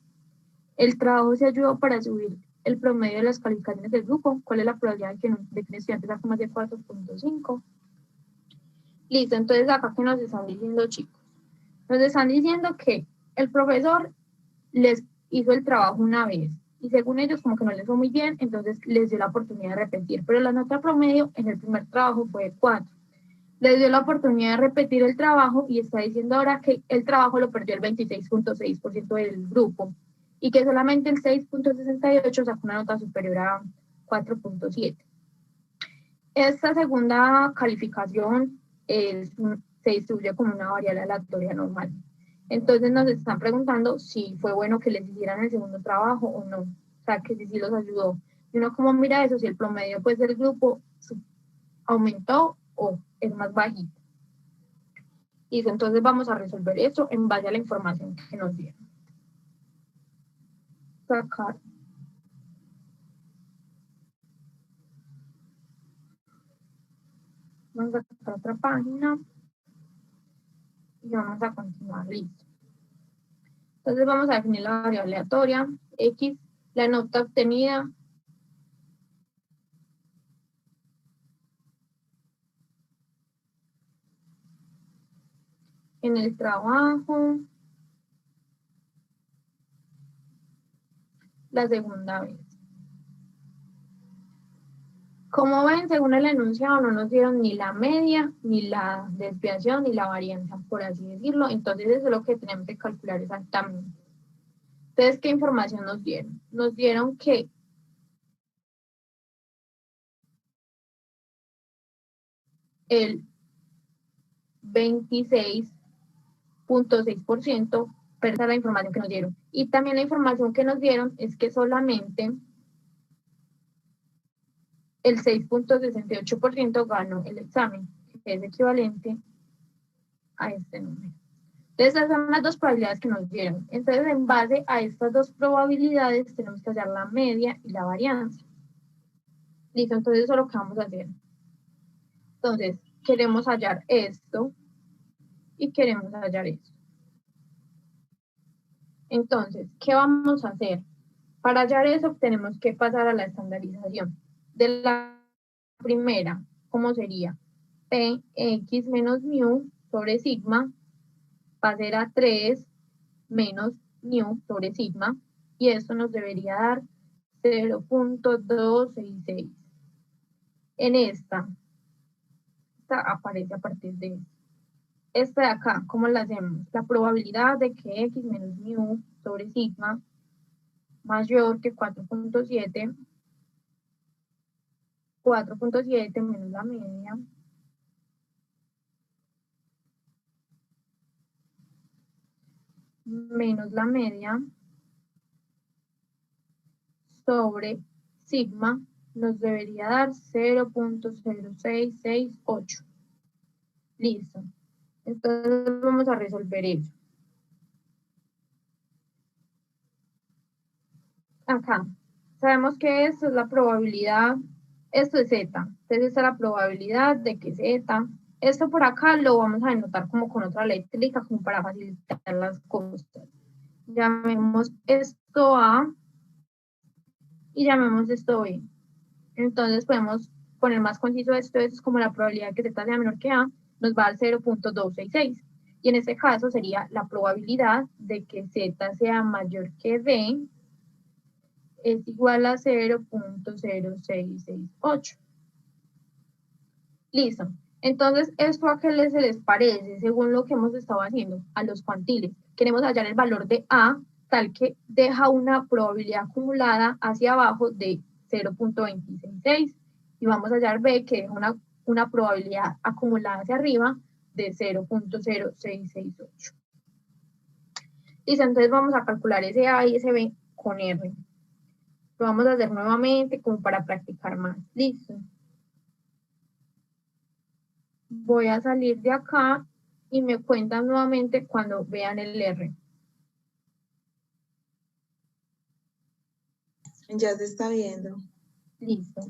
el trabajo se ayudó para subir el promedio de las calificaciones del grupo. ¿Cuál es la probabilidad de que un estudiante saque más de 4.5? Listo, entonces acá que nos están diciendo, chicos, nos están diciendo que el profesor les hizo el trabajo una vez y según ellos como que no les fue muy bien, entonces les dio la oportunidad de repetir, pero la nota promedio en el primer trabajo fue 4. Les dio la oportunidad de repetir el trabajo y está diciendo ahora que el trabajo lo perdió el 26.6% del grupo y que solamente el 6.68 sacó una nota superior a 4.7. Esta segunda calificación se distribuye como una variable aleatoria normal. Entonces nos están preguntando si fue bueno que les hicieran el segundo trabajo o no. O sea, que si sí los ayudó. Y uno como mira eso, si el promedio pues del grupo aumentó o es más bajito. Y entonces vamos a resolver eso en base a la información que nos dieron. Sacar. Vamos a sacar otra página. Y vamos a continuar. Listo. Entonces vamos a definir la variable aleatoria. X, la nota obtenida en el trabajo la segunda vez. Como ven, según el enunciado, no nos dieron ni la media, ni la desviación, ni la varianza, por así decirlo. Entonces, eso es lo que tenemos que calcular exactamente. Entonces, ¿qué información nos dieron? Nos dieron que el 26.6%, pero esa es la información que nos dieron. Y también la información que nos dieron es que solamente el 6.68% ganó el examen, que es equivalente a este número. Entonces, esas son las dos probabilidades que nos dieron. Entonces, en base a estas dos probabilidades, tenemos que hallar la media y la varianza. Listo, entonces eso es lo que vamos a hacer. Entonces, queremos hallar esto y queremos hallar esto. Entonces, ¿qué vamos a hacer? Para hallar eso, tenemos que pasar a la estandarización. De la primera, ¿cómo sería? Px menos mu sobre sigma va a ser a 3 menos mu sobre sigma, y esto nos debería dar 0.266. En esta aparece a partir de esta de acá. ¿Cómo la hacemos? La probabilidad de que x menos mu sobre sigma mayor que 4.7 menos la media sobre sigma nos debería dar 0.0668. Listo. Entonces vamos a resolver eso. Acá, sabemos que esto es la probabilidad, esto es z, entonces esta es la probabilidad de que z, esto por acá lo vamos a denotar como con otra letra como para facilitar las cosas. Llamemos esto A y llamemos esto B. Entonces podemos poner más conciso esto es como la probabilidad de que z sea menor que A, nos va a dar 0.266. Y en este caso sería la probabilidad de que z sea mayor que D es igual a 0.0668. Listo. Entonces, ¿esto a qué se les parece? Según lo que hemos estado haciendo, a los cuantiles. Queremos hallar el valor de A, tal que deja una probabilidad acumulada hacia abajo de 0.266. Y vamos a hallar B, que deja una probabilidad acumulada hacia arriba de 0.0668. Listo, entonces vamos a calcular ese A y ese B con R. Lo vamos a hacer nuevamente como para practicar más. Listo. Voy a salir de acá y me cuentan nuevamente cuando vean el R. Ya se está viendo. Listo.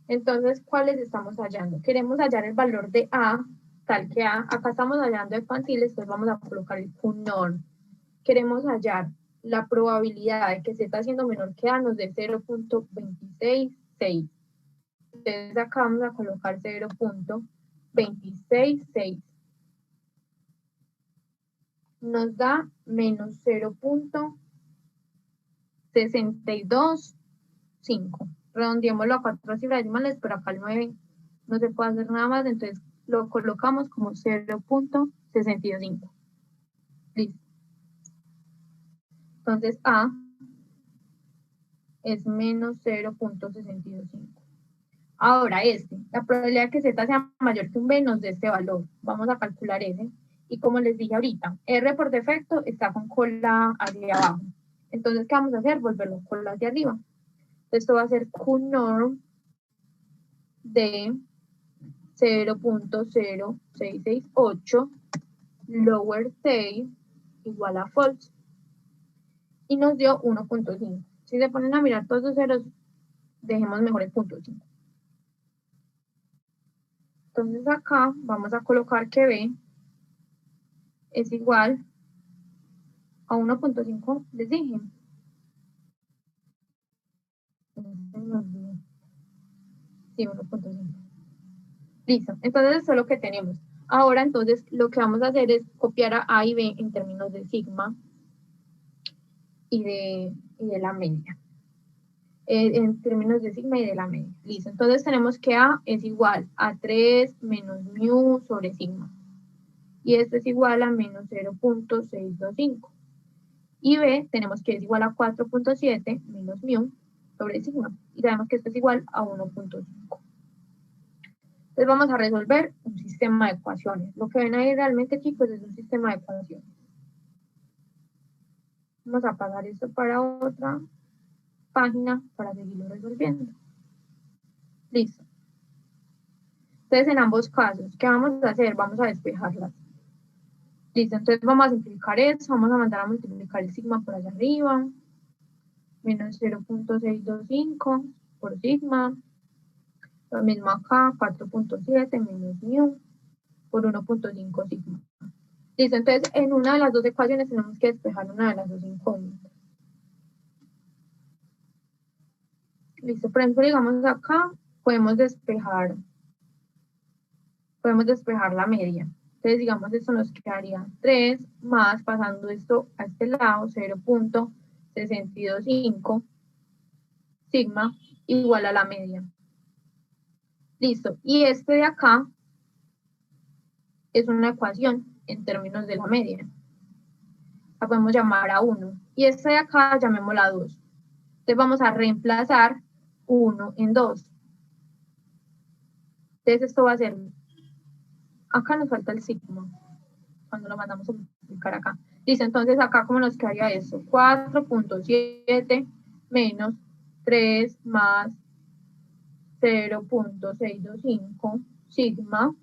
Entonces, ¿cuáles estamos hallando? Queremos hallar el valor de A, tal que A. Acá estamos hallando de cuantiles, entonces vamos a colocar el QNOR. Queremos hallar la probabilidad de que Z siendo menor que A nos dé 0.266. Entonces acá vamos a colocar 0.266. Nos da menos 0.625. Redondeémoslo a 4 cifras decimales, pero acá el 9 no se puede hacer nada más, entonces lo colocamos como 0.65. Listo. Entonces A es menos 0.65. Ahora la probabilidad de que Z sea mayor que un B nos dé este valor. Vamos a calcular ese. Y como les dije ahorita, R por defecto está con cola hacia abajo. Entonces, ¿qué vamos a hacer? Volverlo cola hacia arriba. Esto va a ser QNORM de 0.0668 lower tail igual a false. Y nos dio 1.5. Si se ponen a mirar todos los ceros, dejemos mejor el punto 5. Entonces acá vamos a colocar que B es igual a 1.5, les dije. Sí, 1.5. Listo, entonces eso es lo que tenemos. Ahora entonces lo que vamos a hacer es copiar a A y B en términos de sigma y de la media. En términos de sigma y de la media. Listo, entonces tenemos que A es igual a 3 menos mu sobre sigma. Y esto es igual a menos 0.625. Y B tenemos que es igual a 4.7 menos mu sobre sigma. Y sabemos que esto es igual a 1.5. Entonces vamos a resolver un sistema de ecuaciones. Lo que ven ahí realmente, chicos, es un sistema de ecuaciones. Vamos a pasar esto para otra página para seguirlo resolviendo. Listo. Entonces, en ambos casos, ¿qué vamos a hacer? Vamos a despejarlas. Listo, entonces vamos a simplificar eso. Vamos a mandar a multiplicar el sigma por allá arriba. Menos 0.625 por sigma. Lo mismo acá, 4.7 menos mu por 1.5 sigma. Listo, entonces en una de las dos ecuaciones tenemos que despejar una de las dos incógnitas. Listo, por ejemplo, digamos acá, podemos despejar la media. Entonces, digamos, esto nos quedaría 3 más, pasando esto a este lado, 0.625 sigma igual a la media. Listo, y este de acá es una ecuación en términos de la media. La podemos llamar a 1. Y esta de acá llamémosla a 2. Entonces vamos a reemplazar 1 en 2. Entonces esto va a ser, acá nos falta el sigma, cuando lo mandamos a multiplicar acá. Listo, entonces acá ¿cómo nos quedaría eso? 4.7 menos 3 más 0.625 sigma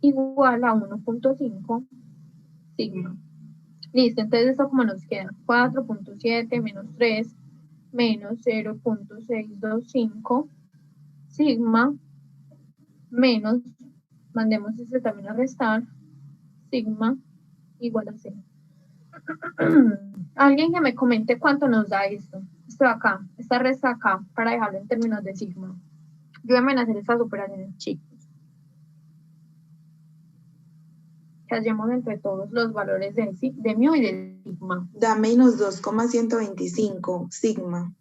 igual a 1.5 sigma. Listo, entonces esto como nos queda 4.7 menos 3 menos 0.625 sigma menos, mandemos este también a restar, sigma igual a 0. Alguien que me comente cuánto nos da esto. Esto de acá, esta resta acá, para dejarlo en términos de sigma. Ayúdenme a hacer estas operaciones, chicos. Que hallemos entre todos los valores de mu y de sigma. Da menos 2,125 sigma.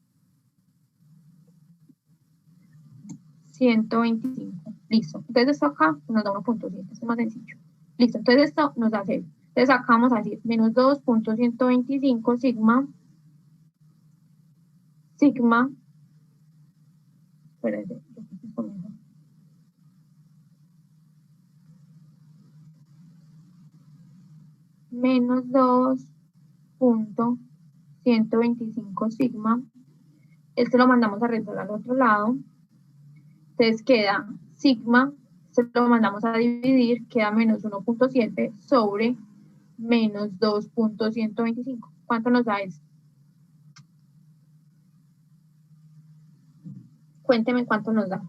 125. Listo. Entonces esto acá nos da 1.7. Esto es más sencillo. Listo. Entonces esto nos da 0. Entonces acá vamos a decir menos 2.125 sigma. Sigma. Espérense. Menos 2.125 sigma. Este lo mandamos a resolver al otro lado. Entonces queda sigma, se lo mandamos a dividir, queda menos 1.7 sobre menos 2.125. ¿Cuánto nos da eso? Cuénteme cuánto nos da.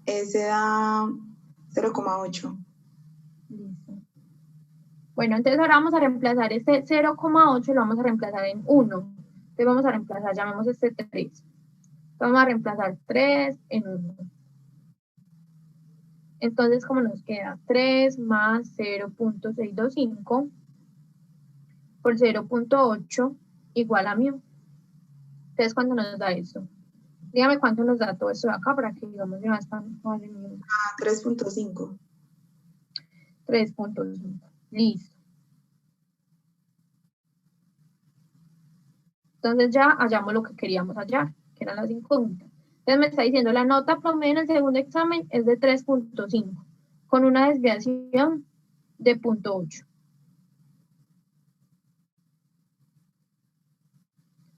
Ese da 0,8. Listo. Bueno, entonces ahora vamos a reemplazar este 0,8, lo vamos a reemplazar en 1. Entonces vamos a reemplazar, llamemos este 3. Vamos a reemplazar 3 en 1. Entonces, ¿cómo nos queda? 3 más 0.625 por 0.8 igual a mu. Entonces, ¿cuánto nos da eso? Dígame cuánto nos da todo esto de acá para que digamos ya están vale mu. 3.5. 3.5. Listo. Entonces ya hallamos lo que queríamos hallar, que eran las incógnitas. Entonces me está diciendo la nota promedio en el segundo examen es de 3.5, con una desviación de 0.8.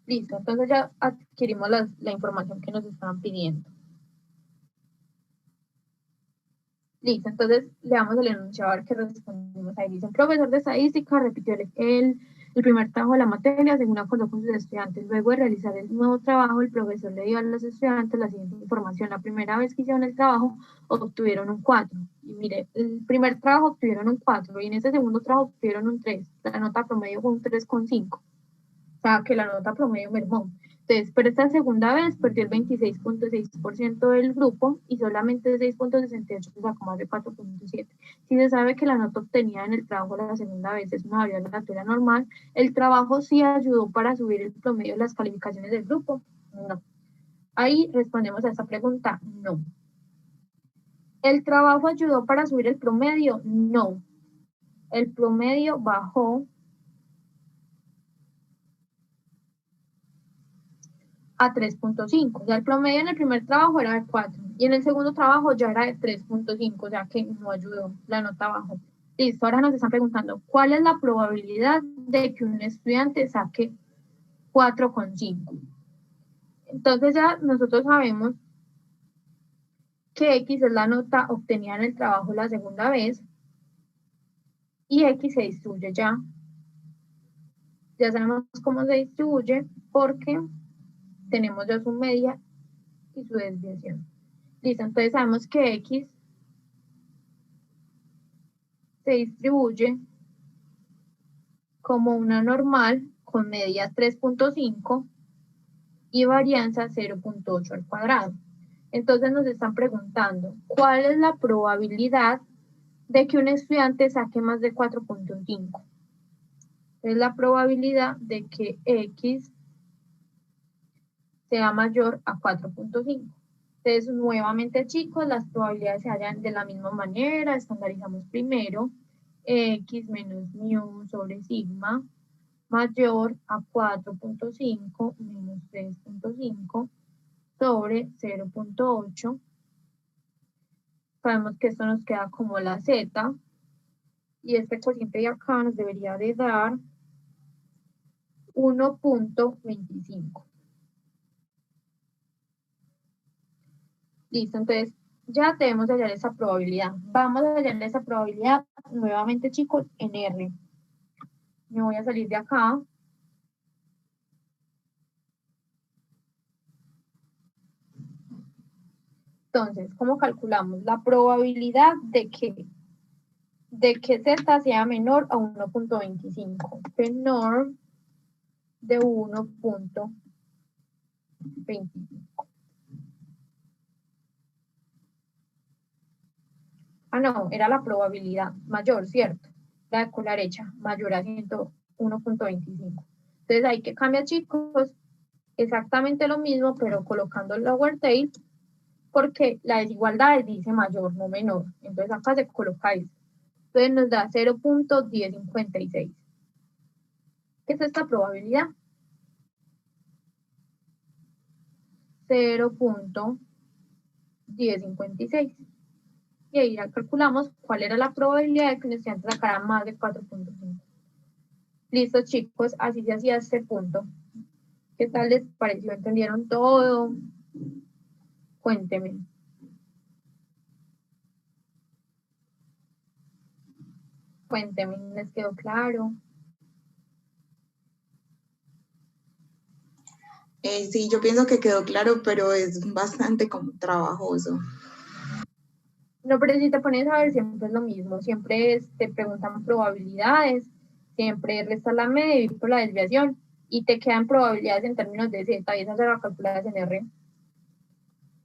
Listo, entonces ya adquirimos la información que nos estaban pidiendo. Listo, entonces le damos el enunciado a ver qué respondimos ahí. Dice, un profesor de estadística repitió el primer trabajo de la materia según acordó con sus estudiantes. Luego de realizar el nuevo trabajo, el profesor le dio a los estudiantes la siguiente información. La primera vez que hicieron el trabajo, obtuvieron un 4. Y mire, el primer trabajo obtuvieron un 4 y en ese segundo trabajo obtuvieron un 3. La nota promedio fue un 3,5. O sea, que la nota promedio mermó. Entonces, pero esta segunda vez perdió el 26.6% del grupo y solamente 6.68, o sea, como más de 4.7. Si se sabe que la nota obtenida en el trabajo la segunda vez es una variable aleatoria normal, ¿el trabajo sí ayudó para subir el promedio de las calificaciones del grupo? No. Ahí respondemos a esta pregunta, no. ¿El trabajo ayudó para subir el promedio? No. El promedio bajó a 3.5. Ya el promedio en el primer trabajo era de 4 y en el segundo trabajo ya era de 3.5, o sea que no ayudó, la nota bajó. Listo, ahora nos están preguntando, ¿cuál es la probabilidad de que un estudiante saque 4,5? Entonces ya nosotros sabemos que X es la nota obtenida en el trabajo la segunda vez y X se distribuye ya. Ya sabemos cómo se distribuye porque tenemos ya su media y su desviación. Listo, entonces sabemos que X se distribuye como una normal con media 3.5 y varianza 0.8 al cuadrado. Entonces nos están preguntando, ¿cuál es la probabilidad de que un estudiante saque más de 4.5? Es la probabilidad de que X sea mayor a 4.5. Entonces, nuevamente, chicos, las probabilidades se hallan de la misma manera. Estandarizamos primero X menos mu sobre sigma mayor a 4.5 menos 3.5 sobre 0.8. Sabemos que esto nos queda como la z, y este cociente de acá nos debería de dar 1.25. Listo, entonces ya debemos hallar esa probabilidad. Vamos a hallar esa probabilidad nuevamente, chicos, en R. Me voy a salir de acá. Entonces, ¿cómo calculamos? La probabilidad de que z sea menor a 1.25. Menor de 1.25. Ah, no, era la probabilidad mayor, ¿cierto? La de cola derecha, mayor a 1.25. Entonces hay que cambiar, chicos, exactamente lo mismo, pero colocando el lower tail, porque la desigualdad dice mayor, no menor. Entonces acá se coloca eso. Entonces nos da 0.1056. ¿Qué es esta probabilidad? 0.1056. Y ahí ya calculamos cuál era la probabilidad de que un estudiante sacara más de 4.5. Listo, chicos, así se hacía este punto. ¿Qué tal les pareció? ¿Entendieron todo? Cuéntenme. Cuéntenme, ¿les quedó claro? Sí, yo pienso que quedó claro, pero es bastante como trabajoso. No, pero si te pones a ver, siempre es lo mismo. Siempre te preguntan probabilidades, siempre restas la media y por la desviación, y te quedan probabilidades en términos de z, y esas se las calculas en R.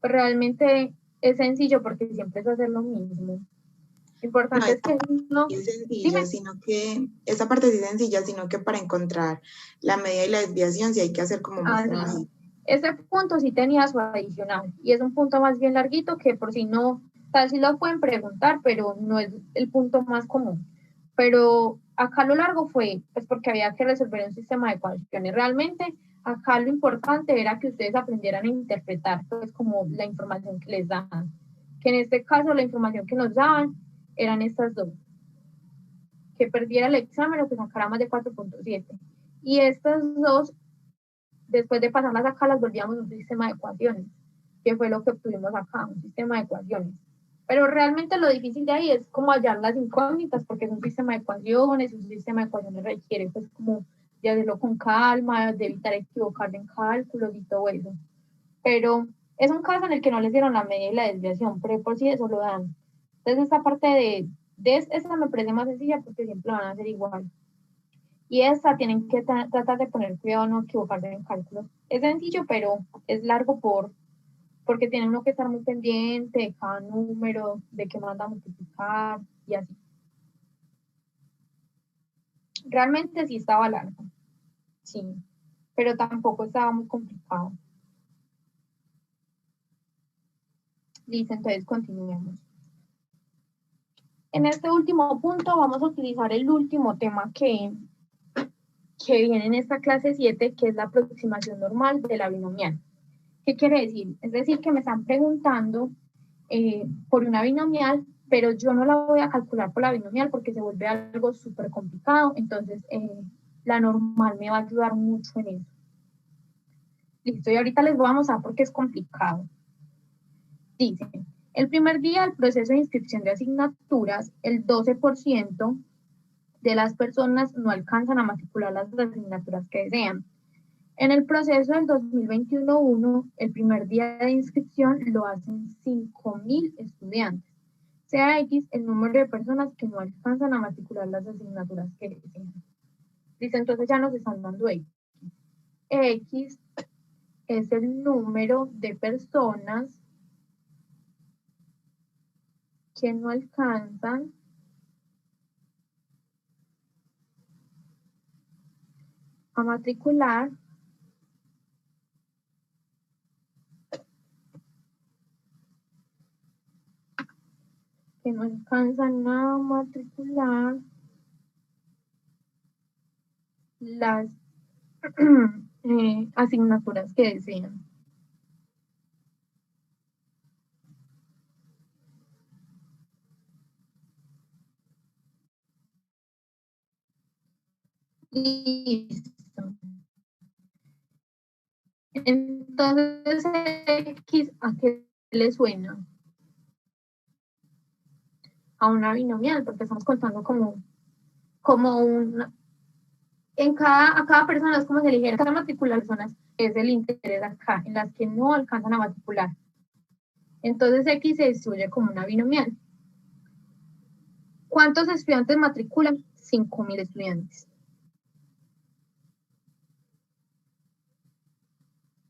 Pues realmente es sencillo porque siempre es hacer lo mismo. Lo importante No, es que no. es sencilla, Dime. sino que esa parte sí es sencilla, sino que para encontrar la medida y la desviación sí hay que hacer como más trabajo. Este punto sí tenía su adicional, y es un punto más bien larguito que por si no, tal si lo pueden preguntar, pero no es el punto más común. Pero acá lo largo fue pues porque había que resolver un sistema de ecuaciones. Realmente acá lo importante era que ustedes aprendieran a interpretar pues como la información que les daban, que en este caso la información que nos daban eran estas dos, que perdiera el examen o que sacara más de 4.7, y estas dos, después de pasarlas acá, las volvíamos un sistema de ecuaciones, que fue lo que obtuvimos acá, un sistema de ecuaciones. Pero realmente lo difícil de ahí es como hallar las incógnitas, porque es un sistema de ecuaciones, y un sistema de ecuaciones requiere pues como de hacerlo con calma, de evitar equivocarse en cálculos y todo eso. Pero es un caso en el que no les dieron la media y la desviación, pero por sí eso lo dan. Entonces esta parte esa me parece más sencilla porque siempre lo van a hacer igual. Y esta tienen que tratar de poner cuidado, no equivocarse en cálculos. Es sencillo, pero es largo porque tiene uno que estar muy pendiente de cada número, de qué manda a multiplicar y así. Realmente sí estaba largo, sí, pero tampoco estaba muy complicado. Listo, entonces continuemos. En este último punto vamos a utilizar el último tema que viene en esta clase 7, que es la aproximación normal de la binomial. ¿Qué quiere decir? Es decir, que me están preguntando por una binomial, pero yo no la voy a calcular por la binomial porque se vuelve algo súper complicado. Entonces, la normal me va a ayudar mucho en eso. Listo, y ahorita les voy a mostrar por qué es complicado. Dice, el primer día del proceso de inscripción de asignaturas, el 12% de las personas no alcanzan a matricular las asignaturas que desean. En el proceso del 2021-1, el primer día de inscripción lo hacen 5.000 estudiantes. Sea X el número de personas que no alcanzan a matricular las asignaturas que desean. Dice, entonces ya nos están dando X. X es el número de personas que no alcanzan a matricular las asignaturas que desean. Listo. Entonces, X, ¿a qué le suena? A una binomial, porque estamos contando como una... a cada persona es como se elige cada matricular personas, es el interés acá, en las que no alcanzan a matricular. Entonces, X se distribuye como una binomial. ¿Cuántos estudiantes matriculan? 5.000 estudiantes.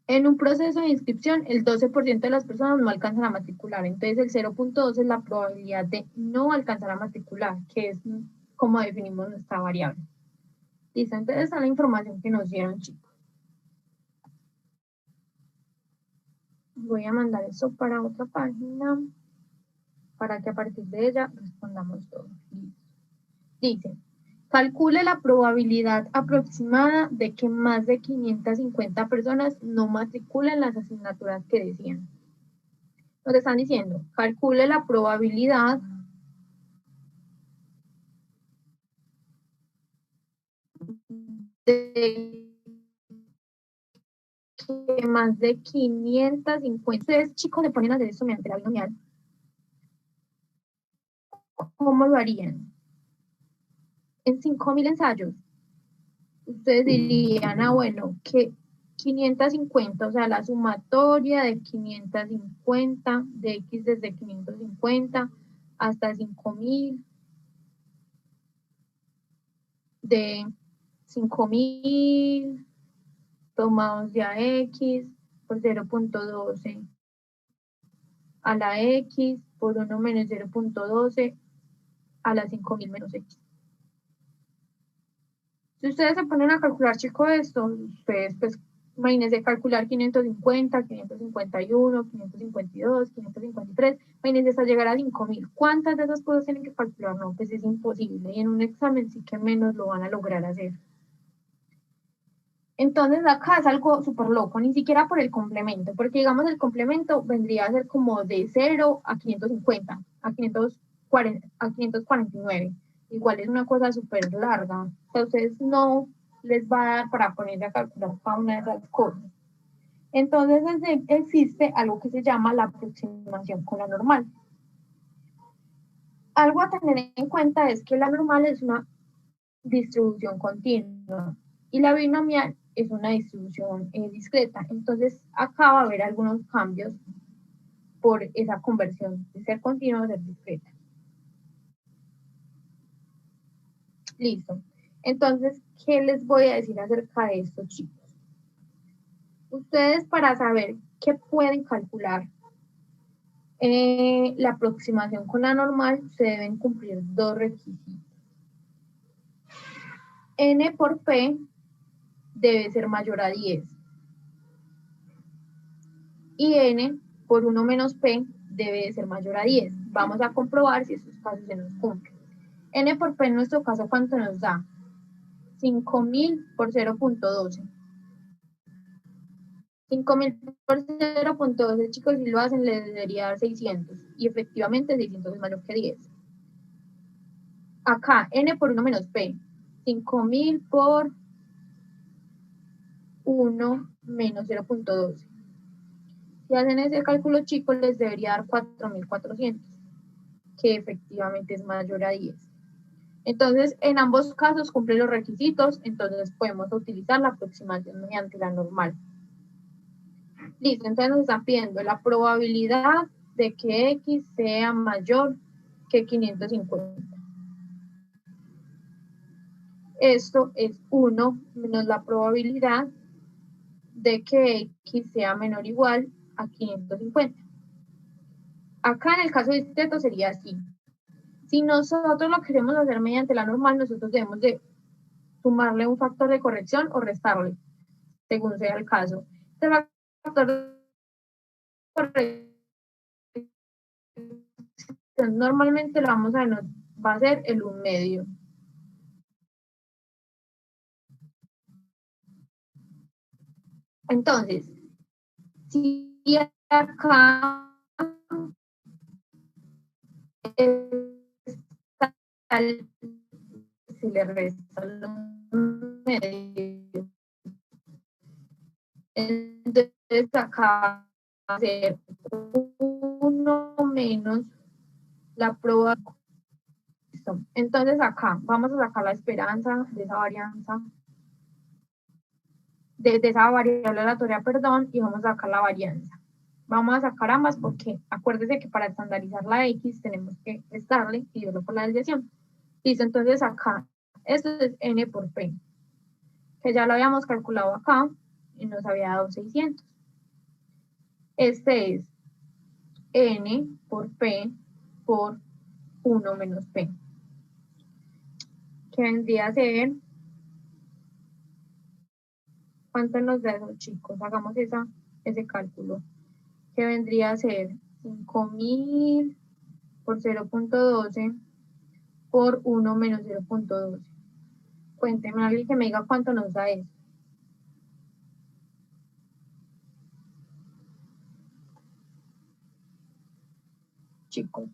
En un proceso de inscripción, el 12% de las personas no alcanzan a matricular. Entonces, el 0.2 es la probabilidad de no alcanzar a matricular, que es como definimos nuestra variable. Listo, entonces esta es la información que nos dieron, chicos. Voy a mandar eso para otra página para que a partir de ella respondamos todo. Dice, calcule la probabilidad aproximada de que más de 550 personas no matriculen las asignaturas que decían. Nos están diciendo, calcule la probabilidad de que más de 550. Ustedes, chicos, le ponen a hacer esto mediante la binomial. ¿Cómo lo harían? En 5.000 ensayos, ustedes dirían, bueno, que 550, o sea, la sumatoria de 550, de X desde 550 hasta 5.000, de 5.000, tomamos ya X por 0.12 a la X por 1 menos 0.12 a la 5.000 menos X. Si ustedes se ponen a calcular, chicos, esto, ustedes, pues, imagínense calcular 550, 551, 552, 553, imagínense hasta llegar a 5.000. ¿Cuántas de esas cosas tienen que calcular? No, pues es imposible. Y en un examen sí que menos lo van a lograr hacer. Entonces acá es algo súper loco, ni siquiera por el complemento, porque digamos el complemento vendría a ser como de 0 a 550, a 549. Igual es una cosa súper larga. Entonces no les va a dar para ponerse a calcular cada una de esas cosas. Entonces existe algo que se llama la aproximación con la normal. Algo a tener en cuenta es que la normal es una distribución continua y la binomial es una distribución discreta. Entonces acá va a haber algunos cambios por esa conversión de ser continua a ser discreta. Listo. Entonces, ¿qué les voy a decir acerca de esto, chicos? Ustedes, para saber qué pueden calcular la aproximación con la normal, se deben cumplir dos requisitos. N por P debe ser mayor a 10. Y N por 1 menos P debe de ser mayor a 10. Vamos a comprobar si estos casos se nos cumplen. N por P en nuestro caso, ¿cuánto nos da? 5.000 por 0.12. 5.000 por 0.12, chicos, si lo hacen, les debería dar 600. Y efectivamente, 600 es mayor que 10. Acá, N por 1 menos P. 5.000 por 1 menos 0.12. Si hacen ese cálculo, chicos, les debería dar 4.400, que efectivamente es mayor a 10. Entonces, en ambos casos cumple los requisitos, entonces podemos utilizar la aproximación mediante la normal. Listo, entonces nos están pidiendo la probabilidad de que X sea mayor que 550. Esto es 1 menos la probabilidad de que X sea menor o igual a 550. Acá en el caso discreto sería así. Si nosotros lo queremos hacer mediante la normal, nosotros debemos de sumarle un factor de corrección o restarle, según sea el caso. Este factor de corrección normalmente lo vamos a ver, va a ser el 1 medio. Entonces, si acá se le resta medio. Entonces acá va a ser 1 menos la probabilidad. Entonces acá vamos a sacar la esperanza de esa varianza, de esa variable aleatoria, perdón, y vamos a sacar la varianza. Vamos a sacar ambas porque acuérdese que para estandarizar la X tenemos que restarle y dividirlo por la desviación. Listo, entonces acá, esto es N por P, que ya lo habíamos calculado acá y nos había dado 600. Este es N por P por 1 menos P, que vendría a ser, ¿cuánto nos da eso, chicos? Hagamos ese cálculo, que vendría a ser 5000 por 0.12 por 1 menos 0.12. Cuénteme alguien que me diga cuánto nos da eso. Chicos.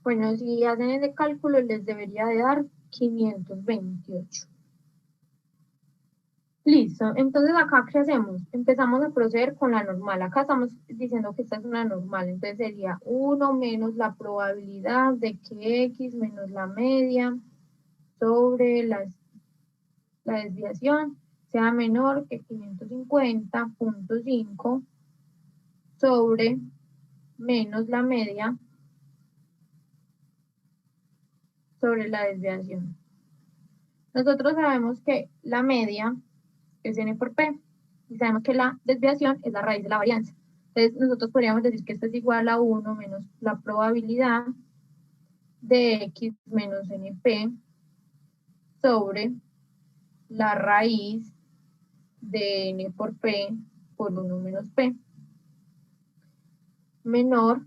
Bueno, si hacen ese cálculo les debería de dar 528. Listo, entonces acá ¿qué hacemos? Empezamos a proceder con la normal. Acá estamos diciendo que esta es una normal, entonces sería 1 menos la probabilidad de que X menos la media sobre la desviación sea menor que 550.5 sobre menos la media sobre la desviación. Nosotros sabemos que la media es N por P, y sabemos que la desviación es la raíz de la varianza. Entonces, nosotros podríamos decir que esto es igual a 1 menos la probabilidad de X menos NP sobre la raíz de N por P por 1 menos P, menor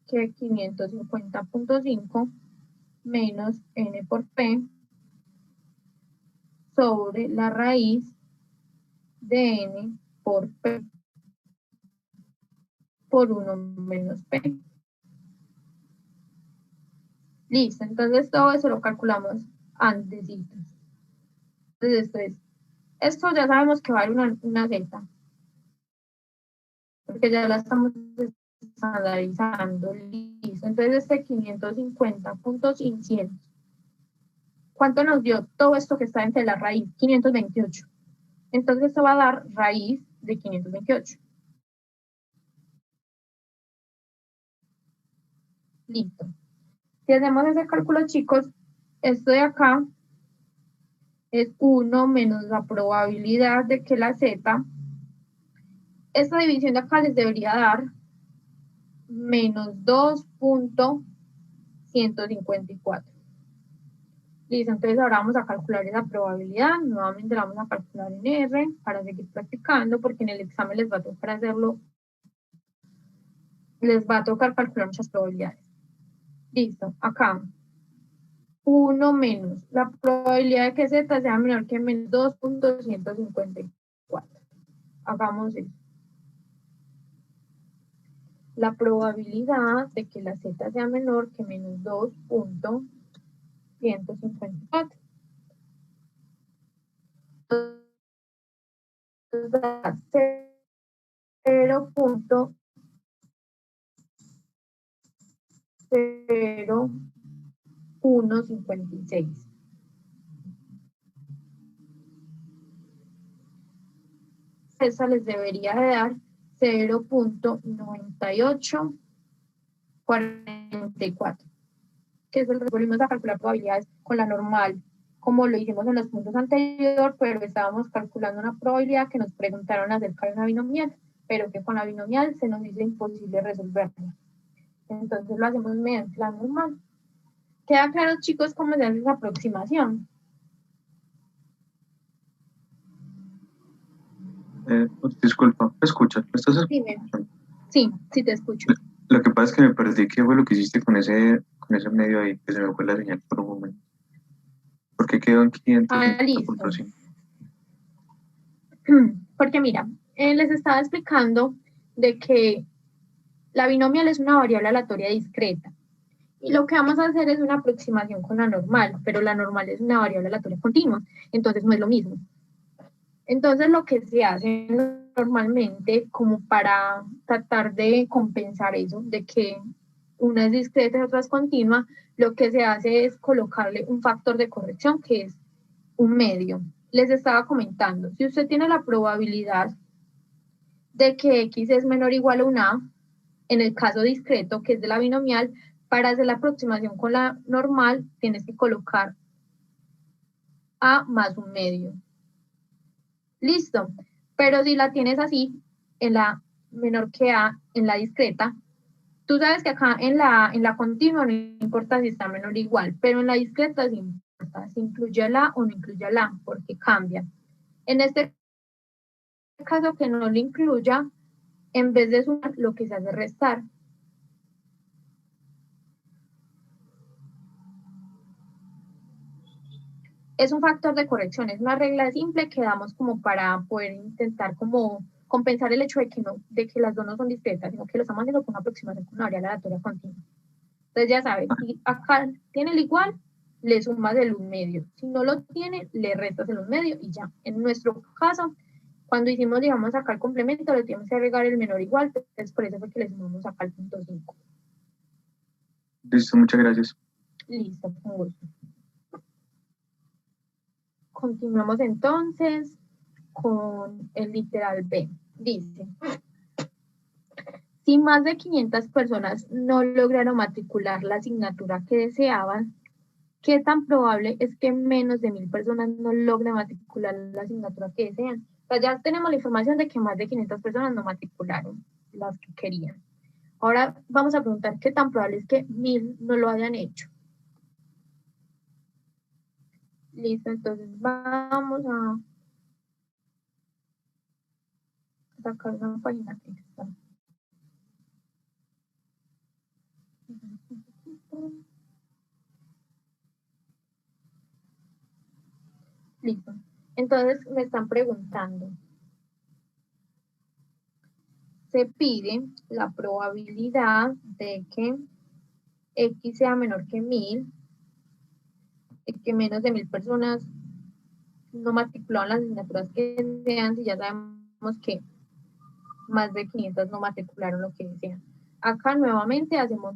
que 550.5 menos N por P sobre la raíz de N por P por 1 menos P. Listo, entonces todo eso lo calculamos antes. Entonces esto ya sabemos que vale una Z, porque ya la estamos estandarizando. Listo, entonces este 550.500. ¿Cuánto nos dio todo esto que está entre la raíz? 528. Entonces esto va a dar raíz de 528. Listo. Si hacemos ese cálculo, chicos, esto de acá es 1 menos la probabilidad de que la Z, esta división de acá les debería dar menos 2.154. Listo, entonces ahora vamos a calcular esa probabilidad. Nuevamente la vamos a calcular en R para seguir practicando, porque en el examen les va a tocar hacerlo, les va a tocar calcular muchas probabilidades. Listo, acá 1 menos la probabilidad de que Z sea menor que menos 2.154. Hagamos eso. La probabilidad de que la Z sea menor que menos 2.154. 0.0156. Esa les debería de dar 0.9844, que es el que volvimos a calcular probabilidades con la normal, como lo hicimos en los puntos anteriores, pero estábamos calculando una probabilidad que nos preguntaron acerca de una binomial, pero que con la binomial se nos hizo imposible resolverla. Entonces lo hacemos mediante la normal. ¿Queda claro, chicos, cómo se hace esa aproximación? Disculpa, ¿me escuchas? ¿Me estás escuchando? Sí, sí te escucho. Lo que pasa es que me perdí. ¿Qué fue lo que hiciste con ese medio ahí? Que se me fue la señal por un momento. ¿Por qué quedó en 550.5? Porque mira, les estaba explicando de que la binomial es una variable aleatoria discreta. Y lo que vamos a hacer es una aproximación con la normal, pero la normal es una variable aleatoria continua, entonces no es lo mismo. Entonces lo que se hace normalmente como para tratar de compensar eso, de que una es discreta y otra es continua, lo que se hace es colocarle un factor de corrección que es un medio. Les estaba comentando, si usted tiene la probabilidad de que x es menor o igual a una A, en el caso discreto, que es de la binomial, para hacer la aproximación con la normal, tienes que colocar A más un medio. Listo. Pero si la tienes así, en la menor que A, en la discreta, tú sabes que acá en la continua no importa si está menor o igual, pero en la discreta sí importa si incluye la o no incluye la, porque cambia. En este caso que no lo incluya, en vez de sumar, lo que se hace es restar. Es un factor de corrección, es una regla simple que damos como para poder intentar como compensar el hecho de que, no, de que las dos no son discretas, sino que lo estamos haciendo con una aproximación con una variable aleatoria continua. Entonces ya sabes, si acá tiene el igual, le sumas el 1/2. Si no lo tiene, le restas el 1/2 y ya. En nuestro caso, cuando hicimos, digamos, acá el complemento, le tenemos que agregar el menor igual, entonces por eso fue que le sumamos acá el punto 5. Listo, muchas gracias. Listo, con gusto. Continuamos entonces con el literal B. Dice, si más de 500 personas no lograron matricular la asignatura que deseaban, ¿qué tan probable es que menos de 1000 personas no logren matricular la asignatura que desean? O sea, ya tenemos la información de que más de 500 personas no matricularon las que querían. Ahora vamos a preguntar qué tan probable es que 1000 no lo hayan hecho. Listo, entonces vamos a sacar una página extra. Listo. Entonces me están preguntando. Se pide la probabilidad de que X sea menor que 1000, que menos de 1000 personas no matricularon las asignaturas que desean, si ya sabemos que más de 500 no matricularon lo que desean. Acá nuevamente hacemos,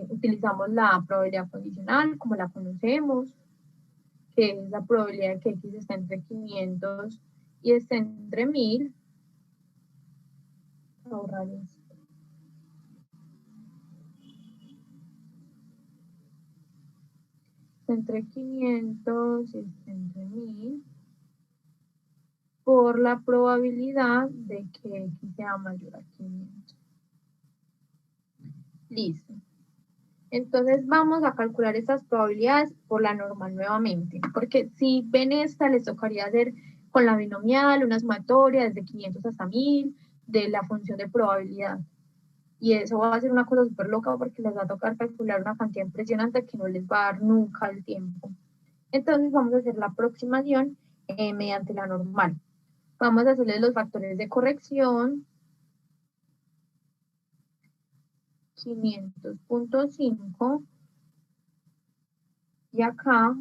utilizamos la probabilidad condicional, como la conocemos, que es la probabilidad de que X esté entre 500 y esté entre 1000. Ahorrar esto. Entre 500 y entre 1000 por la probabilidad de que X sea mayor a 500. Listo. Entonces vamos a calcular estas probabilidades por la normal nuevamente, porque si ven esta, les tocaría hacer con la binomial una sumatoria desde 500 hasta 1000 de la función de probabilidad. Y eso va a ser una cosa súper loca porque les va a tocar calcular una cantidad impresionante que no les va a dar nunca el tiempo. Entonces vamos a hacer la aproximación mediante la normal. Vamos a hacerle los factores de corrección. 500.5 y acá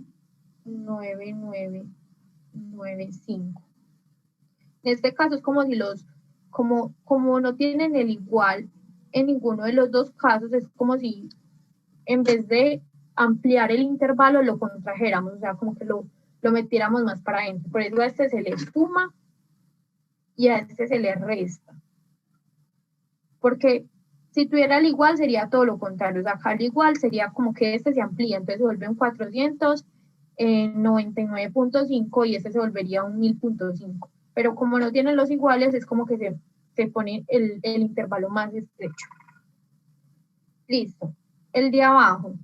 9995. En este caso es como si como no tienen el igual en ninguno de los dos casos, es como si en vez de ampliar el intervalo lo contrajéramos, o sea, como que lo metiéramos más para adentro. Por eso a este se le suma y a este se le resta. Porque si tuviera el igual sería todo lo contrario, o sea, acá el igual sería como que este se amplía, entonces se vuelve un 499.5 y este se volvería un 1000.5. Pero como no tienen los iguales, es como que se pone el intervalo más estrecho. Listo. El de abajo.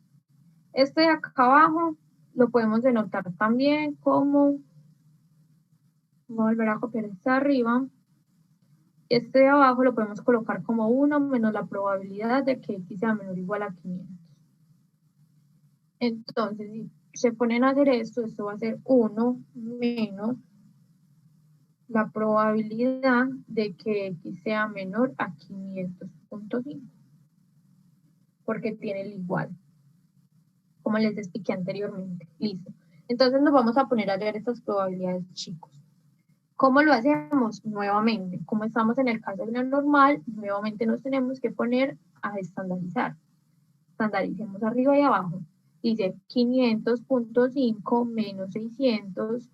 Este de acá abajo lo podemos denotar también como, voy a volver a copiar este de arriba. Este de abajo lo podemos colocar como 1 menos la probabilidad de que X sea menor o igual a 500. Entonces, si se ponen a hacer esto va a ser 1 menos la probabilidad de que X sea menor a 500.5. porque tiene el igual, como les expliqué anteriormente. Listo. Entonces nos vamos a poner a ver estas probabilidades, chicos. ¿Cómo lo hacemos? Nuevamente, como estamos en el caso de una normal, nuevamente nos tenemos que poner a estandarizar. Estandaricemos arriba y abajo. Dice 500.5 menos 600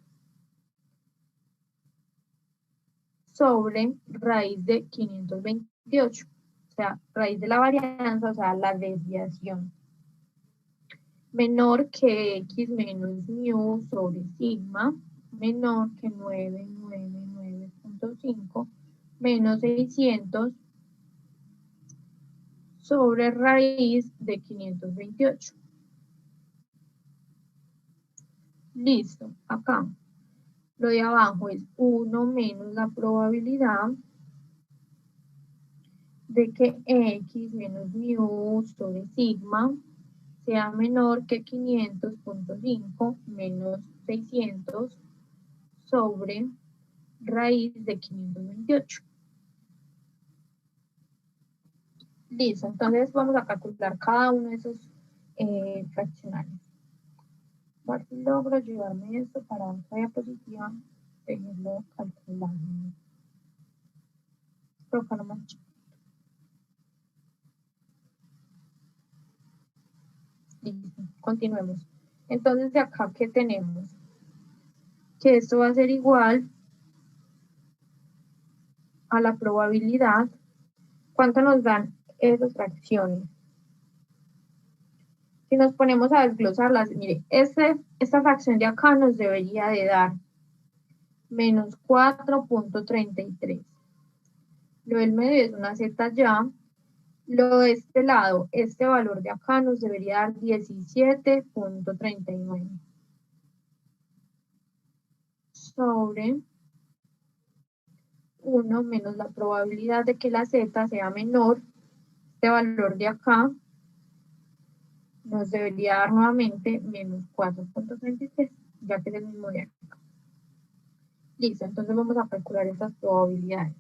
sobre raíz de 528. O sea, raíz de la varianza, o sea, la desviación. Menor que x menos mu sobre sigma, menor que 999.5 menos 600 sobre raíz de 528. Listo, acá. Lo de abajo es 1 menos la probabilidad de que x menos mu sobre sigma sea menor que 500.5 menos 600 sobre raíz de 528. Listo, entonces vamos a calcular cada uno de esos fraccionarios. A ver si logro llevarme esto para otra diapositiva, seguirlo calculando. Colocarlo más chico. Listo, continuemos. Entonces de acá, ¿qué tenemos? Que esto va a ser igual a la probabilidad. ¿Cuánto nos dan esas fracciones? Si nos ponemos a desglosarlas, mire, esta fracción de acá nos debería de dar menos 4.33. Lo del medio es una z ya. Lo de este lado, este valor de acá nos debería dar 17.39. Sobre 1 menos la probabilidad de que la z sea menor. Este valor de acá nos debería dar nuevamente menos 4.33, ya que es el mismo de acá. Listo, entonces vamos a calcular estas probabilidades.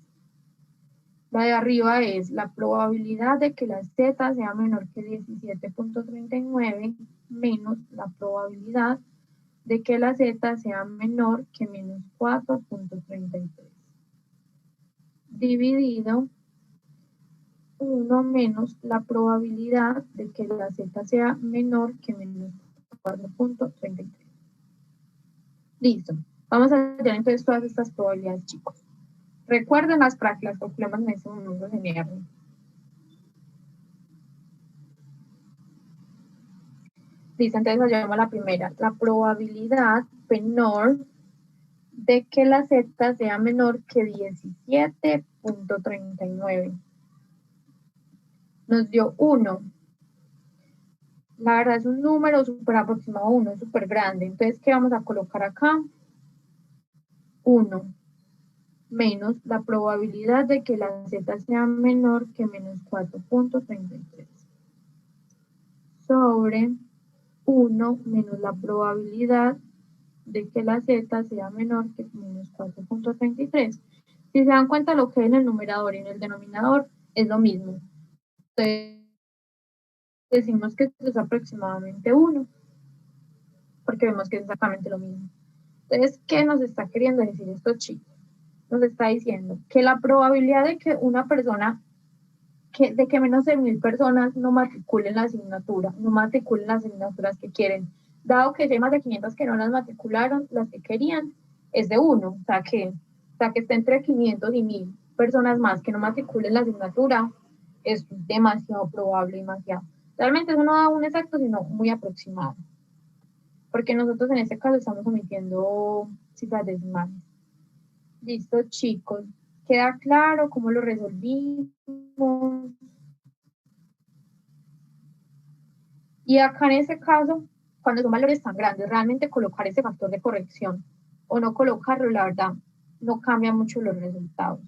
La de arriba es la probabilidad de que la z sea menor que 17.39 menos la probabilidad de que la z sea menor que menos 4.33. Dividido 1 menos la probabilidad de que la z sea menor que menos 4.33. Listo. Vamos a hallar entonces todas estas probabilidades, chicos. Recuerden las prácticas que calculamos en este momento de mierda. Listo, entonces hallamos la primera. La probabilidad menor de que la z sea menor que 17.39. Nos dio 1. La verdad es un número súper aproximado a 1, súper grande. Entonces, ¿qué vamos a colocar acá? 1 menos la probabilidad de que la z sea menor que menos 4.33 sobre 1 menos la probabilidad de que la z sea menor que menos 4.33. Si se dan cuenta, lo que hay en el numerador y en el denominador es lo mismo. Entonces, decimos que esto es aproximadamente 1, porque vemos que es exactamente lo mismo. Entonces, ¿qué nos está queriendo decir esto, chicos? Nos está diciendo que la probabilidad de que una persona, de que menos de 1000 personas no matriculen la asignatura, no matriculen las asignaturas que quieren, dado que hay más de 500 que no las matricularon, las que querían, es de 1, o sea que está entre 500 y 1000 personas más que no matriculen la asignatura, es demasiado probable, demasiado. Realmente eso no da un exacto, sino muy aproximado, porque nosotros en este caso estamos omitiendo cifras decimales. Listo, chicos. ¿Queda claro cómo lo resolvimos? Y acá en este caso, cuando son valores tan grandes, realmente colocar ese factor de corrección o no colocarlo, la verdad, no cambia mucho los resultados.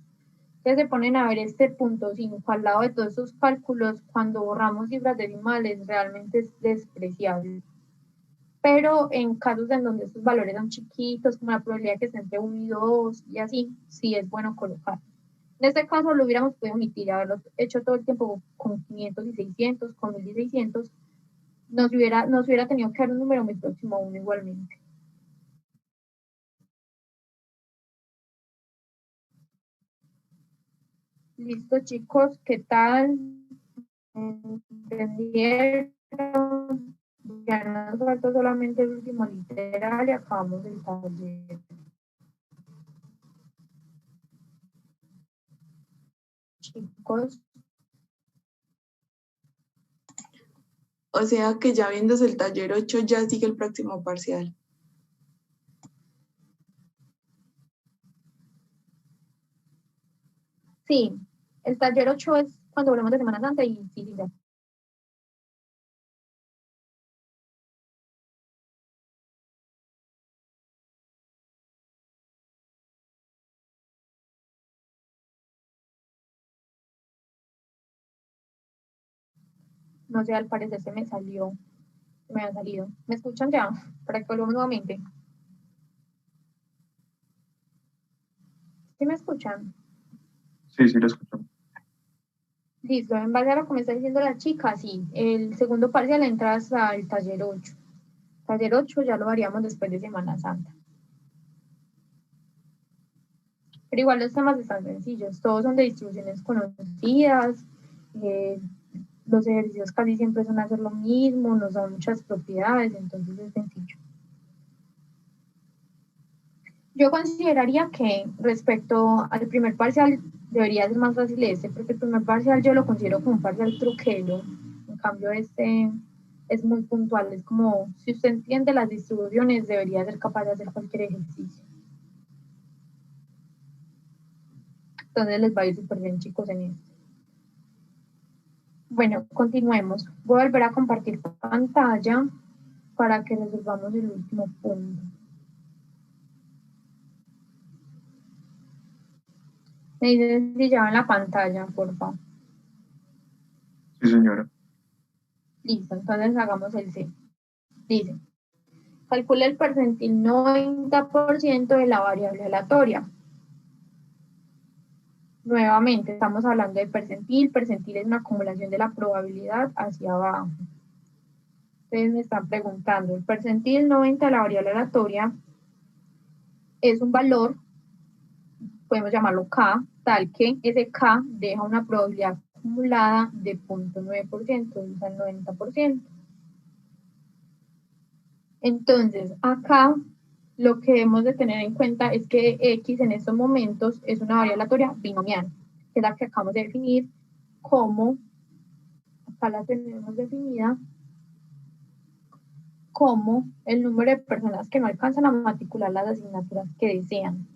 Entonces se ponen a ver este punto 5 al lado de todos esos cálculos, cuando borramos cifras decimales, realmente es despreciable. Pero en casos en donde estos valores son chiquitos, como la probabilidad que esté entre 1 y 2 y así, sí es bueno colocar. En este caso lo hubiéramos podido omitir, haberlo hecho todo el tiempo con 500 y 600, con 1000 y 600, nos hubiera tenido que dar un número muy próximo a 1 igualmente. Listo, chicos, ¿qué tal? ¿Entendieron? Ya nos falta solamente el último literal y acabamos el taller. Chicos. O sea que ya viéndose el taller 8 ya sigue el próximo parcial. Sí, el taller 8 es cuando volvemos de Semana Santa y sí, ya. No sé, al parecer se me salió. Me ha salido. ¿Me escuchan ya? Para que volvamos nuevamente. ¿Sí me escuchan? Sí, sí, lo escuchamos. Listo, en base a lo que me está diciendo la chica, sí, el segundo parcial entras al taller 8. Taller 8 ya lo haríamos después de Semana Santa. Pero igual los temas están sencillos, todos son de distribuciones conocidas, los ejercicios casi siempre son hacer lo mismo, nos dan muchas propiedades, entonces es sencillo. Yo consideraría que respecto al primer parcial debería ser más fácil este, porque el primer parcial yo lo considero como un parcial truquero, en cambio este es muy puntual, es como si usted entiende las distribuciones debería ser capaz de hacer cualquier ejercicio. Entonces les va a ir súper bien, chicos, en esto. Bueno, continuemos. Voy a volver a compartir pantalla para que resolvamos el último punto. Me dicen si ya en la pantalla, por favor. Sí, señora. Listo, entonces hagamos el C. Dice, calcula el percentil 90% de la variable aleatoria. Nuevamente, estamos hablando de percentil. Percentil es una acumulación de la probabilidad hacia abajo. Ustedes me están preguntando, el percentil 90 de la variable aleatoria es un valor, podemos llamarlo K, tal que ese K deja una probabilidad acumulada de 0.9%, o sea, el 90%. Entonces, acá lo que debemos de tener en cuenta es que X en estos momentos es una variable aleatoria binomial, que es la que acabamos de definir como, acá la tenemos definida, como el número de personas que no alcanzan a matricular las asignaturas que desean.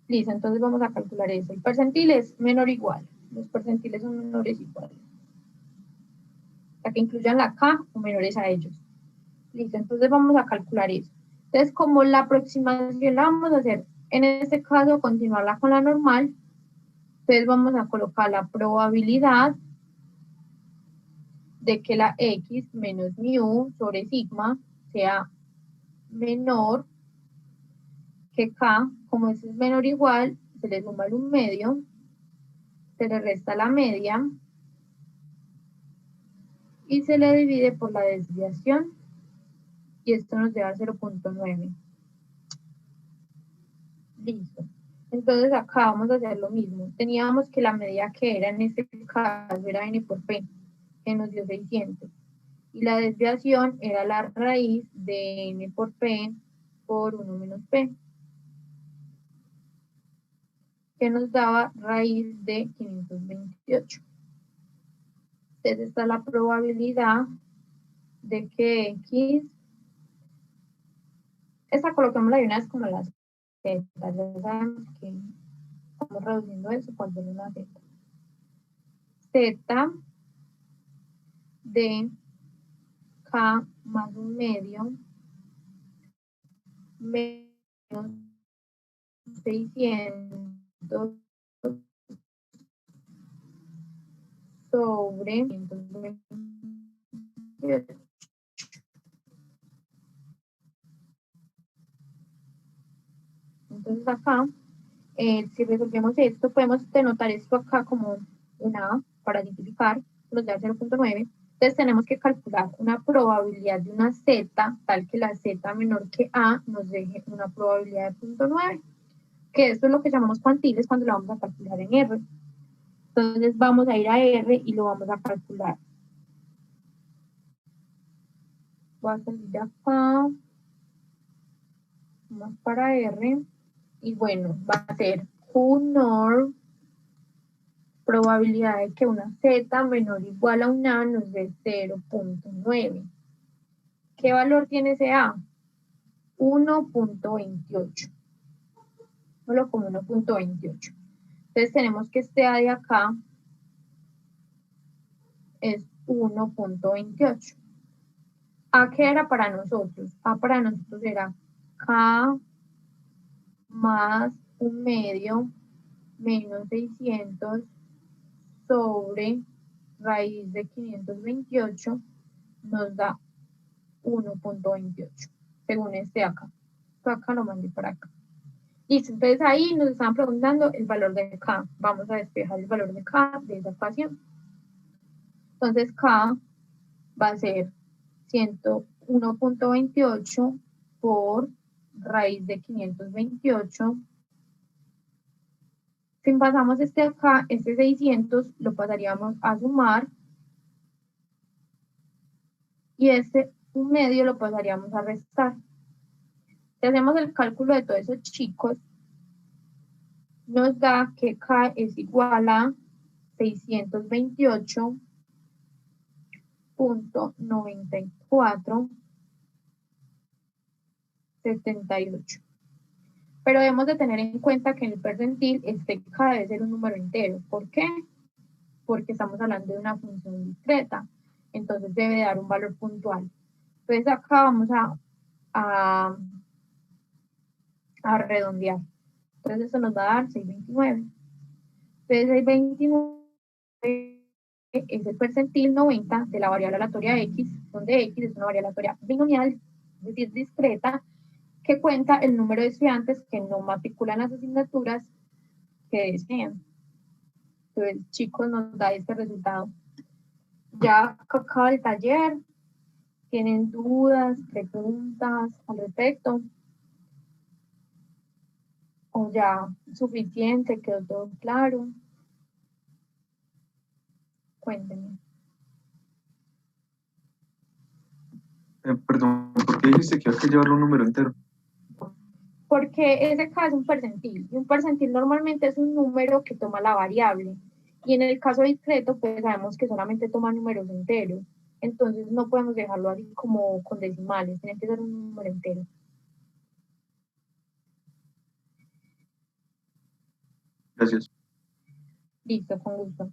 Listo, entonces vamos a calcular eso. El percentil es menor o igual. Los percentiles son menores o iguales. Para que incluyan la K o menores a ellos. Listo, entonces vamos a calcular eso. Entonces, como la aproximación la vamos a hacer, en este caso, continuarla con la normal, entonces vamos a colocar la probabilidad de que la X menos mu sobre sigma sea menor que K, como este es menor o igual, se le suma el 1/2, se le resta la media, y se le divide por la desviación, y esto nos lleva a 0.9. Listo. Entonces acá vamos a hacer lo mismo. Teníamos que la medida que era en este caso era n por p, que nos dio 600. Y la desviación era la raíz de n por p por 1 menos p, que nos daba raíz de 528. Entonces está la probabilidad de que x, esta coloquémosla de una vez como las z, ya sabemos que estamos reduciendo eso cuando es una z. Z de K más 1/2 menos 600 sobre 128. Entonces acá, si resolvemos esto, podemos denotar esto acá como una A para identificar, nos da 0.9. Entonces tenemos que calcular una probabilidad de una Z, tal que la Z menor que A nos deje una probabilidad de 0.9, que esto es lo que llamamos cuantiles cuando lo vamos a calcular en R. Entonces vamos a ir a R y lo vamos a calcular. Voy a salir de acá, vamos para R, y bueno, va a ser Q-norm, probabilidad de que una Z menor o igual a una A nos dé 0.9. ¿Qué valor tiene ese A? 1.28. Solo como 1.28. Entonces tenemos que este A de acá es 1.28. ¿A qué era para nosotros? A para nosotros era K más 1/2 menos 600 sobre raíz de 528 nos da 1.28, según este acá. Esto acá lo mandé para acá. Listo, entonces ahí nos estaban preguntando el valor de K. Vamos a despejar el valor de K de esa ecuación. Entonces K va a ser 101.28 por raíz de 528. Si pasamos este acá, este 600 lo pasaríamos a sumar y este 1/2 lo pasaríamos a restar. Si hacemos el cálculo de todos esos chicos, nos da que K es igual a 628.9478. Pero debemos de tener en cuenta que en el percentil este K debe ser un número entero. ¿Por qué? Porque estamos hablando de una función discreta. Entonces debe dar un valor puntual. Entonces acá vamos a redondear. Entonces eso nos va a dar 629. Entonces 629 es el percentil 90 de la variable aleatoria X, donde X es una variable aleatoria binomial, es decir, discreta, que cuenta el número de estudiantes que no matriculan las asignaturas que desean. Entonces, chicos, nos da este resultado. Ya acaba el taller. ¿Tienen dudas, preguntas al respecto? ¿O ya suficiente, quedó todo claro? Cuéntenme. Perdón, ¿por qué dijiste que hay que llevarlo un número entero? Porque ese caso es un percentil, y un percentil normalmente es un número que toma la variable, y en el caso discreto, pues sabemos que solamente toma números enteros, entonces no podemos dejarlo así como con decimales, tiene que ser un número entero. Gracias. Listo, con gusto.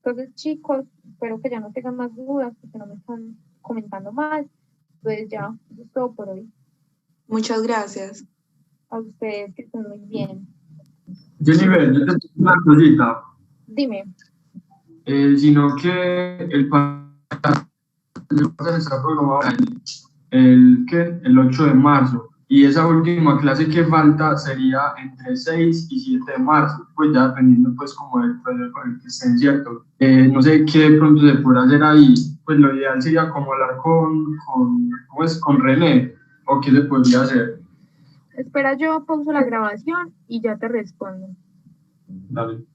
Entonces, chicos, espero que ya no tengan más dudas, porque no me están comentando más. Entonces ya, eso es todo por hoy. Muchas gracias. A ustedes, que estén muy bien. Jennifer, yo te tengo una cosita. Dime. Sino que el está programado el 8 de marzo. Y esa última clase que falta sería entre 6 y 7 de marzo, pues ya dependiendo pues como del profesor con el que estén, ¿cierto? No sé qué de pronto se puede hacer ahí, pues lo ideal sería como hablar con René, o qué se podría hacer. Espera, yo pauso la grabación y ya te respondo. Dale.